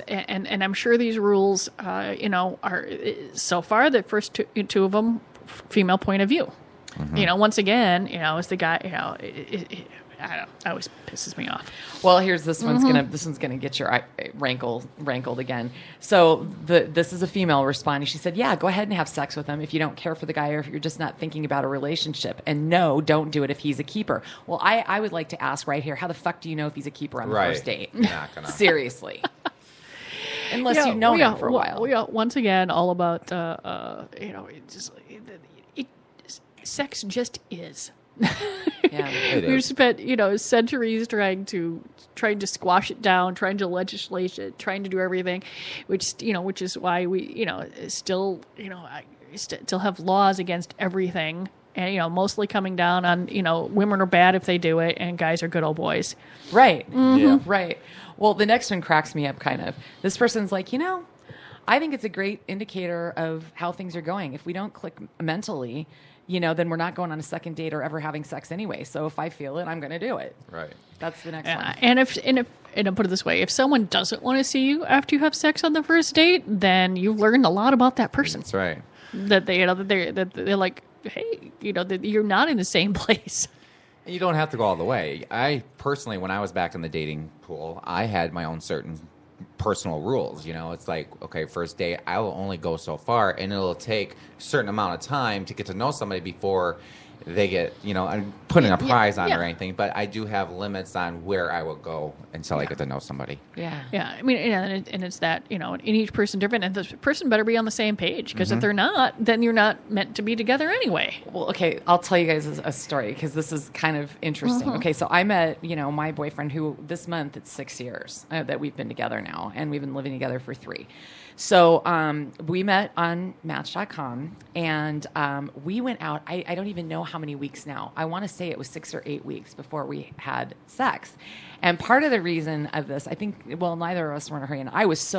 and I'm sure these rules, are so far the first two of them female point of view. Mm-hmm. Once again, as the guy, I don't know, that always pisses me off. Well, here's this one's gonna get your rankled again. So this is a female responding. She said, "Yeah, go ahead and have sex with him if you don't care for the guy or if you're just not thinking about a relationship. And no, don't do it if he's a keeper." Well, I would like to ask right here, how the fuck do you know if he's a keeper on the first date? You're not gonna. Seriously. Unless you've known him for a while. We are once again all about sex just is. Yeah. We've spent centuries trying to squash it down, trying to legislate it, trying to do everything, which is why we still have laws against everything, and mostly coming down on women are bad if they do it and guys are good old boys. Right. Yeah. Right. Well, the next one cracks me up kind of. This person's like, I think it's a great indicator of how things are going. If we don't click mentally, then we're not going on a second date or ever having sex anyway. So if I feel it, I'm going to do it. Right. That's the next one. And I'll put it this way: if someone doesn't want to see you after you have sex on the first date, then you've learned a lot about that person. That's right. That they're like, hey, that you're not in the same place. You don't have to go all the way. I personally, when I was back in the dating pool, I had my own certain personal rules. It's like, okay, first date, I will only go so far, and it'll take a certain amount of time to get to know somebody before they get, I'm putting a prize on or anything, but I do have limits on where I will go until I get to know somebody. Yeah. Yeah. I mean, and it's that, in each person different, and the person better be on the same page, because if they're not, then you're not meant to be together anyway. Well, okay, I'll tell you guys a story because this is kind of interesting. Okay, so I met, my boyfriend who this month it's 6 years that we've been together now, and we've been living together for 3. So we met on Match.com, and we went out. I don't even know how many weeks now. I want to say it was 6 or 8 weeks before we had sex. And part of the reason of this, I think, neither of us were in a hurry. And I was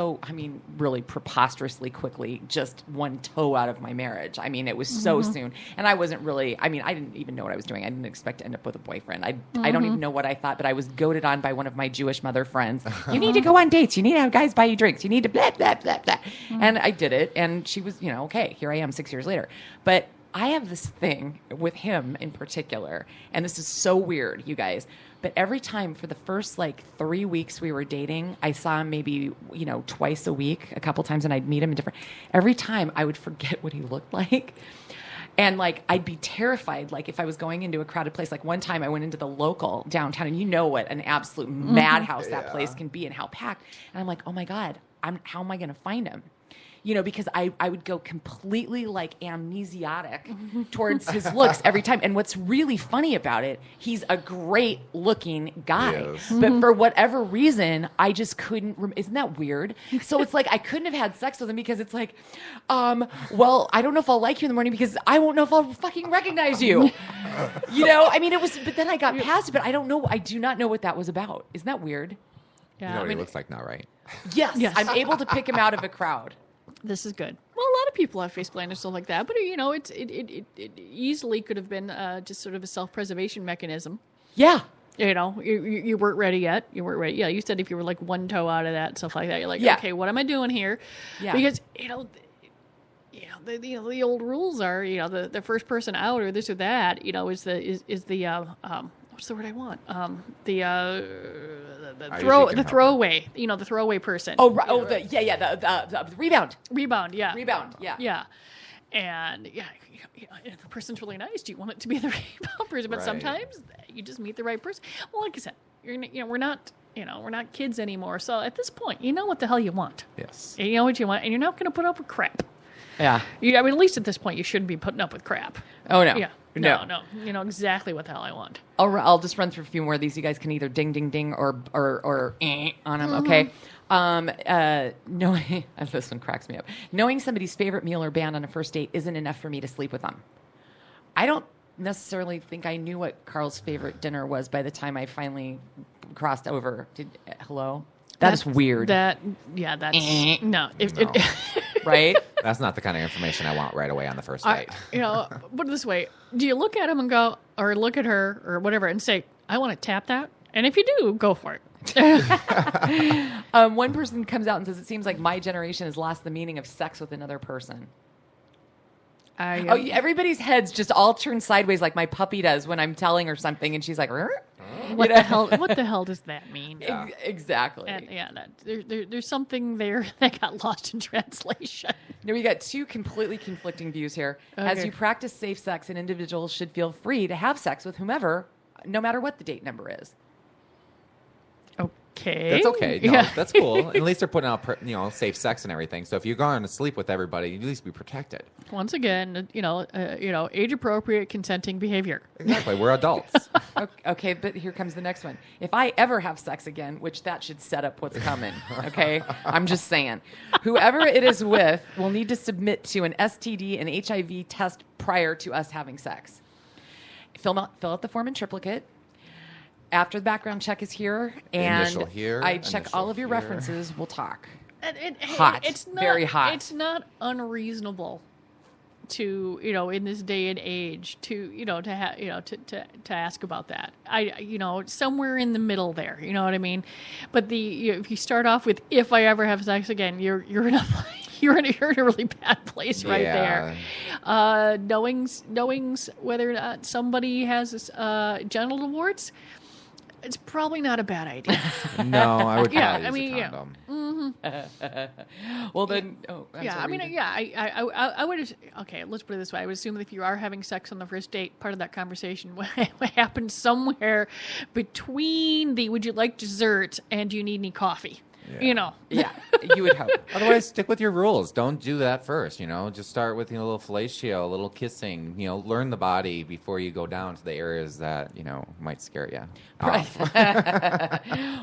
really preposterously quickly just one toe out of my marriage. I mean, it was so soon. And I wasn't really, I didn't even know what I was doing. I didn't expect to end up with a boyfriend. I don't even know what I thought, but I was goaded on by one of my Jewish mother friends. You need to go on dates. You need to have guys buy you drinks. You need to blah, blah, blah, blah. And I did it. And she was, okay, here I am 6 years later. But I have this thing with him in particular, and this is so weird, you guys. But every time for the first 3 weeks we were dating, I saw him maybe, twice a week, a couple times, and I'd meet him in different. Every time I would forget what he looked like. And I'd be terrified, if I was going into a crowded place. One time I went into the local downtown, and you know what an absolute madhouse that place can be and how packed. And I'm like, oh my God, how am I going to find him? because I would go completely like amnesiatic towards his looks every time. And what's really funny about it, he's a great looking guy. Yes. But for whatever reason, I just couldn't. Isn't that weird? So it's like I couldn't have had sex with him because it's like, well, I don't know if I'll like you in the morning because I won't know if I'll fucking recognize you. I mean, it was, but then I got past it, but I don't know. I do not know what that was about. Isn't that weird? Yeah, You know what he looks like now, right? Yes. I'm able to pick him out of a crowd. This is good. Well, a lot of people have face blindness, stuff like that, but it easily could have been just sort of a self-preservation mechanism. Yeah. You weren't ready yet. You weren't ready. Yeah, you said if you were like one toe out of that and stuff like that, you're like, Yeah. okay, what am I doing here? Yeah. Because the old rules are the first person out or this or that is the what's the word I want the throwaway the throwaway person. The rebound. Rebound, yeah. Rebound, yeah. Yeah. And if the person's really nice, do you want it to be the rebound person? But Right. sometimes you just meet the right person. Well, like I said, we're not kids anymore. So at this point, you know what the hell you want. Yes. You know what you want, and you're not going to put up with crap. Yeah. At least at this point, you shouldn't be putting up with crap. Oh, no. Yeah. No. No. You know exactly what the hell I want. I'll just run through a few more of these. You guys can either ding, ding, ding or on them, okay? Knowing, this one cracks me up. Knowing somebody's favorite meal or band on a first date isn't enough for me to sleep with them. I don't necessarily think I knew what Carl's favorite dinner was by the time I finally crossed over. Hello? That's weird. That's no. Right? That's not the kind of information I want right away on the first date. Put it this way: do you look at him and go, or look at her, or whatever, and say, "I want to tap that"? And if you do, go for it. One person comes out and says, "It seems like my generation has lost the meaning of sex with another person." Everybody's heads just all turn sideways like my puppy does when I'm telling her something, and she's like, What the hell? What the hell does that mean? Yeah. Exactly. And there's something there that got lost in translation. No, we got two completely conflicting views here. Okay. As you practice safe sex, an individual should feel free to have sex with whomever, no matter what the date number is. Okay. That's okay. No, that's cool. At least they're putting out, safe sex and everything. So if you're going to sleep with everybody, you at least be protected. Once again, age-appropriate consenting behavior. Exactly. We're adults. Okay, but here comes the next one. If I ever have sex again, which that should set up what's coming, okay? I'm just saying. Whoever it is with will need to submit to an STD and HIV test prior to us having sex. Fill out the form in triplicate. After the background check is here, and I check all of your references, we'll talk. It's not, very hot. It's not unreasonable to in this day and age to to ask about that. Somewhere in the middle there. You know what I mean? But if you start off with "if I ever have sex again," you're in a you're in a really bad place right there. Knowing whether or not somebody has genital warts. It's probably not a bad idea. No, I would probably use a condom. Well, then, I would. Okay, let's put it this way. I would assume that if you are having sex on the first date, part of that conversation what happens somewhere between the "would you like dessert" and "do you need any coffee?" Yeah, you would hope. Otherwise, stick with your rules. Don't do that first. Just start with a little fellatio, a little kissing. Learn the body before you go down to the areas that might scare you. Right.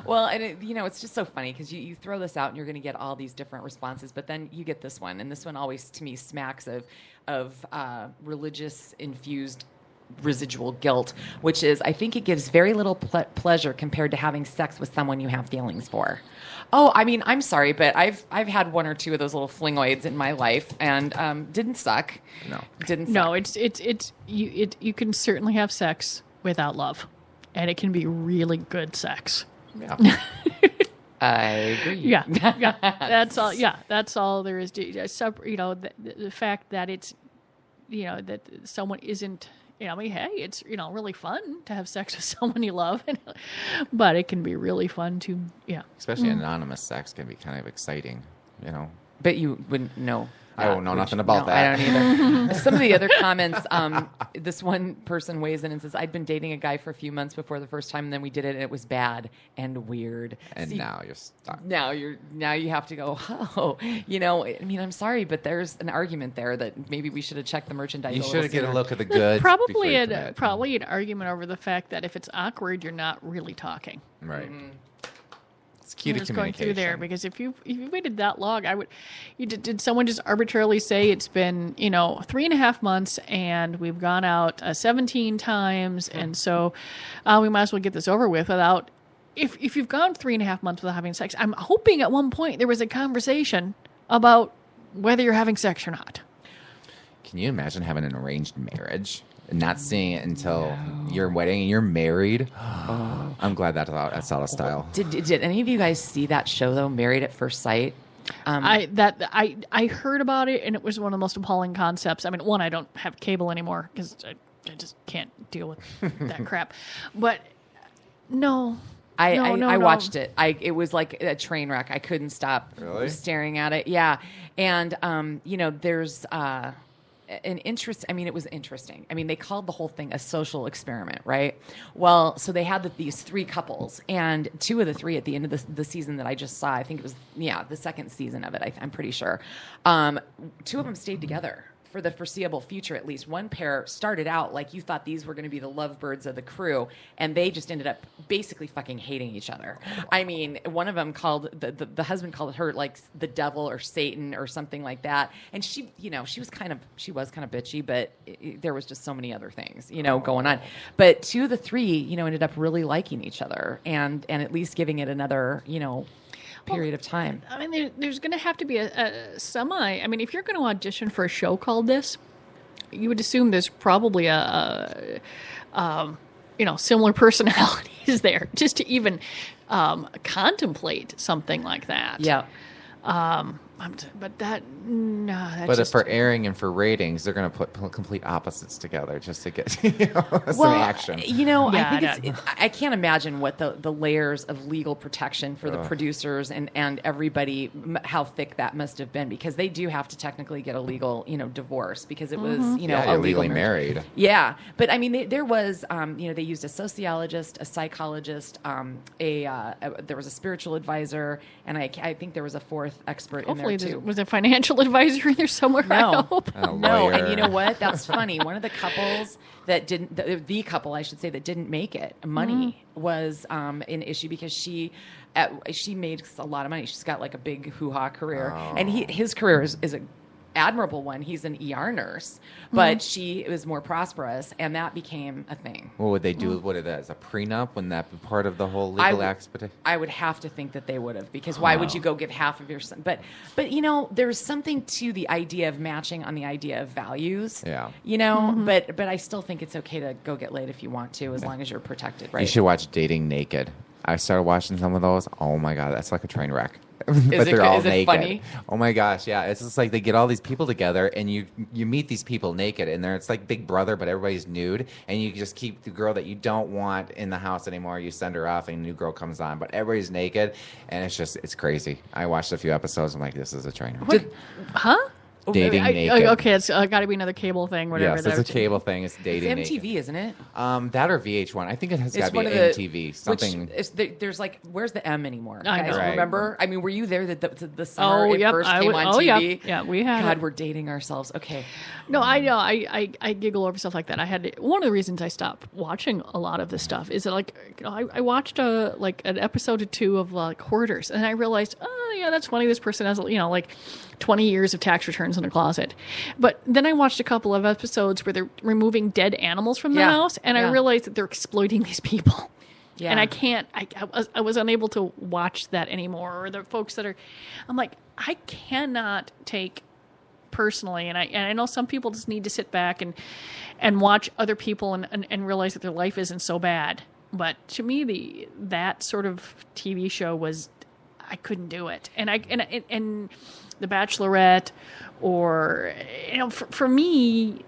Well, and it's just so funny because you throw this out and you're going to get all these different responses, but then you get this one, and this one always to me smacks of religious infused residual guilt, which is I think it gives very little pleasure compared to having sex with someone you have feelings for. Oh, I mean, I'm sorry, but I've had one or two of those little flingoids in my life, and didn't suck. Didn't suck. No, it's you can certainly have sex without love, and it can be really good sex. Yeah. I agree. Yeah. That's all. Yeah, that's all there is. The fact that it's that someone isn't. Hey, it's really fun to have sex with someone you love, but it can be really fun to, Especially anonymous sex can be kind of exciting, But you wouldn't know. I don't know nothing about no, that. I don't either. Some of the other comments, this one person weighs in and says, I'd been dating a guy for a few months before the first time, and then we did it, and it was bad and weird. And now you're stuck. Now you have to go, oh, I mean, I'm sorry, but there's an argument there that maybe we should have checked the merchandise. You should get a look at the There's goods. probably an argument over the fact that if it's awkward, you're not really talking. Right. Mm-hmm. It's key to Just communication. going through there, because if you waited that long, did someone just arbitrarily say it's been 3.5 months and we've gone out 17 times, and so we might as well get this over with without. If you've gone 3.5 months without having sex, I'm hoping at one point there was a conversation about whether you're having sex or not. Can you imagine having an arranged marriage and not seeing it until your wedding and you're married? I'm glad that's out of style. Did any of you guys see that show though, Married at First Sight? I heard about it, and it was one of the most appalling concepts. I mean, one, I don't have cable anymore because I just can't deal with that crap. But no. I watched it. It was like a train wreck. I couldn't stop staring at it. Yeah. And, there's an interest. I mean, it was interesting. I mean, they called the whole thing a social experiment, right? Well, so they had these 3 couples, and 2 of the 3 at the end of the season that I just saw, I think it was, the second season of it, I'm pretty sure. 2 of them stayed together for the foreseeable future, at least. One pair started out like you thought these were going to be the lovebirds of the crew, and they just ended up basically fucking hating each other. I mean, one of them called the husband called her like the devil or Satan or something like that, and she was kind of bitchy, but there was just so many other things going on. But 2 of the 3 ended up really liking each other and at least giving it another period of time. I mean, there's going to have to be a semi. I mean, if you're going to audition for a show called this, you would assume there's probably a similar personalities there just to even contemplate something like that. Yeah. But that, no. That's But just, for airing and for ratings, they're going to put complete opposites together just to get some action. I can't imagine what the layers of legal protection for the producers and everybody, how thick that must have been, because they do have to technically get a legal, divorce, because it was, you're legally married. Yeah. But I mean, there was, they used a sociologist, a psychologist, there was a spiritual advisor, and I think there was a 4th expert in there. Was a financial advisor in there somewhere? No, I hope. No. And you know what? That's funny. One of the couples that didn't, the couple I should say that didn't make it, money was an issue, because she made a lot of money. She's got like a big hoo-ha career, and his career is a admirable one. He's an ER nurse, but she was more prosperous, and that became a thing. What would they do with it as a prenup? Wouldn't that be part of the whole legal aspect? I would have to think that they would have, because why would you go give half of your son? But there's something to the idea of matching on the idea of values. Yeah. But I still think it's okay to go get laid if you want to, as long as you're protected, right? You should watch Dating Naked. I started watching some of those. Oh my God, that's like a train wreck. But they're all naked. Funny? Oh my gosh, yeah. It's just like they get all these people together, and you meet these people naked, and it's like Big Brother, but everybody's nude, and you just keep the girl that you don't want in the house anymore. You send her off, and a new girl comes on, but everybody's naked, and it's crazy. I watched a few episodes. I'm like, this is a train wreck. Huh? Dating Naked. Okay, it's got to be another cable thing, whatever. Yes, it's a cable thing. It's Dating It's MTV, Naked. isn't it? That or VH1. I think it has got to be one of MTV. Something. There's like, where's the M anymore? I Guys, know. Right. remember? I mean, were you there the summer it first came on TV? Yeah, we had God, it. we're dating ourselves. Okay. No, I know. I giggle over stuff like that. One of the reasons I stopped watching a lot of this stuff is that, like, I watched an episode or 2 of like Hoarders, and I realized, oh yeah, that's funny. This person has like 20 years of tax returns in a closet. But then I watched a couple of episodes where they're removing dead animals from the house, and I realized that they're exploiting these people. Yeah. And I was unable to watch that anymore. Or the folks that I'm like, I cannot take personally, and I know some people just need to sit back and watch other people and realize that their life isn't so bad. But to me, that sort of TV show was, I couldn't do it. And The Bachelorette, or for me,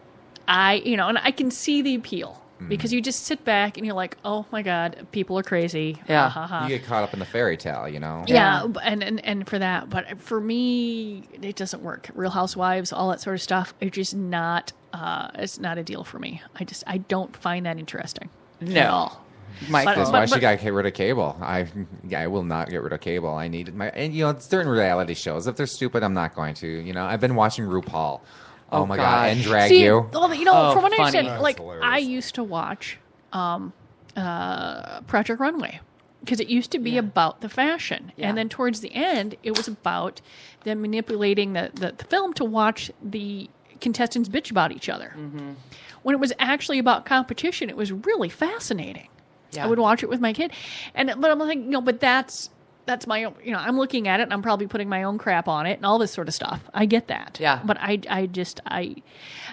and I can see the appeal. because you just sit back and you're like, oh my God, people are crazy. Yeah. Ha, ha, ha. You get caught up in the fairy tale, Yeah, and for that, but for me, it doesn't work. Real Housewives, all that sort of stuff, it's just not. It's not a deal for me. I don't find that interesting at all. Michael. That's why she got to get rid of cable. I will not get rid of cable. I need and certain reality shows. If they're stupid, I'm not going to. I've been watching RuPaul. Oh my God, and Drag You. Well, from what I funny. understand, like hilarious. I used to watch Project Runway because it used to be about the fashion, and then towards the end, it was about them manipulating the film to watch the contestants bitch about each other. Mm-hmm. When it was actually about competition, it was really fascinating. Yeah. I would watch it with my kid, but I'm like, but that's my own. I'm looking at it, and I'm probably putting my own crap on it, and all this sort of stuff. I get that. Yeah. But I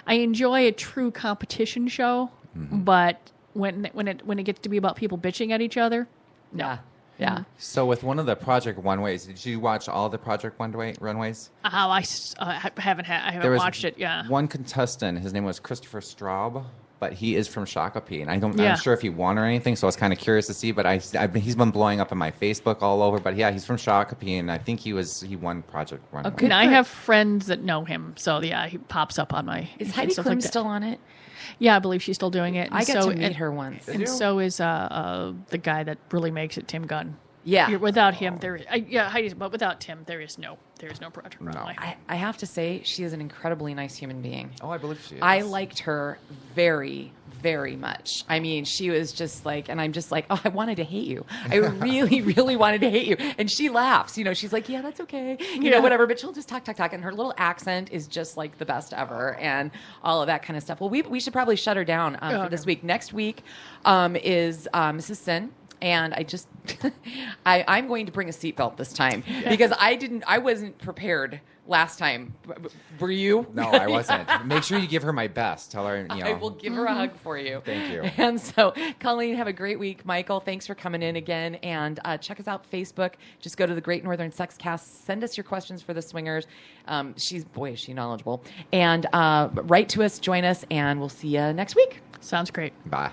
enjoy a true competition show, but when it gets to be about people bitching at each other, no. Yeah. So with one of the Project Runways, did you watch all the Project Runways? Oh, I haven't watched it. Yeah. One contestant, his name was Christopher Straub, but he is from Shakopee, and I'm not sure if he won or anything, so I was kind of curious to see. But he's been blowing up on my Facebook all over. But yeah, he's from Shakopee, and I think he won Project Runway. Okay. And I have friends that know him, so yeah, he pops up on my. Is Heidi Klum still on it? Yeah, I believe she's still doing it. And I got to meet her once. And so is the guy that really makes it, Tim Gunn. Yeah. Without him, Heidi, but without Tim, there is no Project Runway. I have to say, she is an incredibly nice human being. Oh, I believe she is. I liked her very, very much. I mean, she was just like, and I'm just like, oh, I wanted to hate you. I really, really wanted to hate you. And she laughs. She's like, yeah, that's okay. Whatever. But she'll just talk. And her little accent is just like the best ever, and all of that kind of stuff. Well, we should probably shut her down for this week. Next week is Mrs. Sin. And I'm going to bring a seatbelt this time because I wasn't prepared last time. Were you? No, I wasn't. Make sure you give her my best. Tell her, I will give her a hug for you. Thank you. And so, Colleen, have a great week. Michael, thanks for coming in again. And check us out Facebook. Just go to the Great Northern Sex Cast. Send us your questions for the swingers. Is she knowledgeable. And write to us, join us, and we'll see you next week. Sounds great. Bye.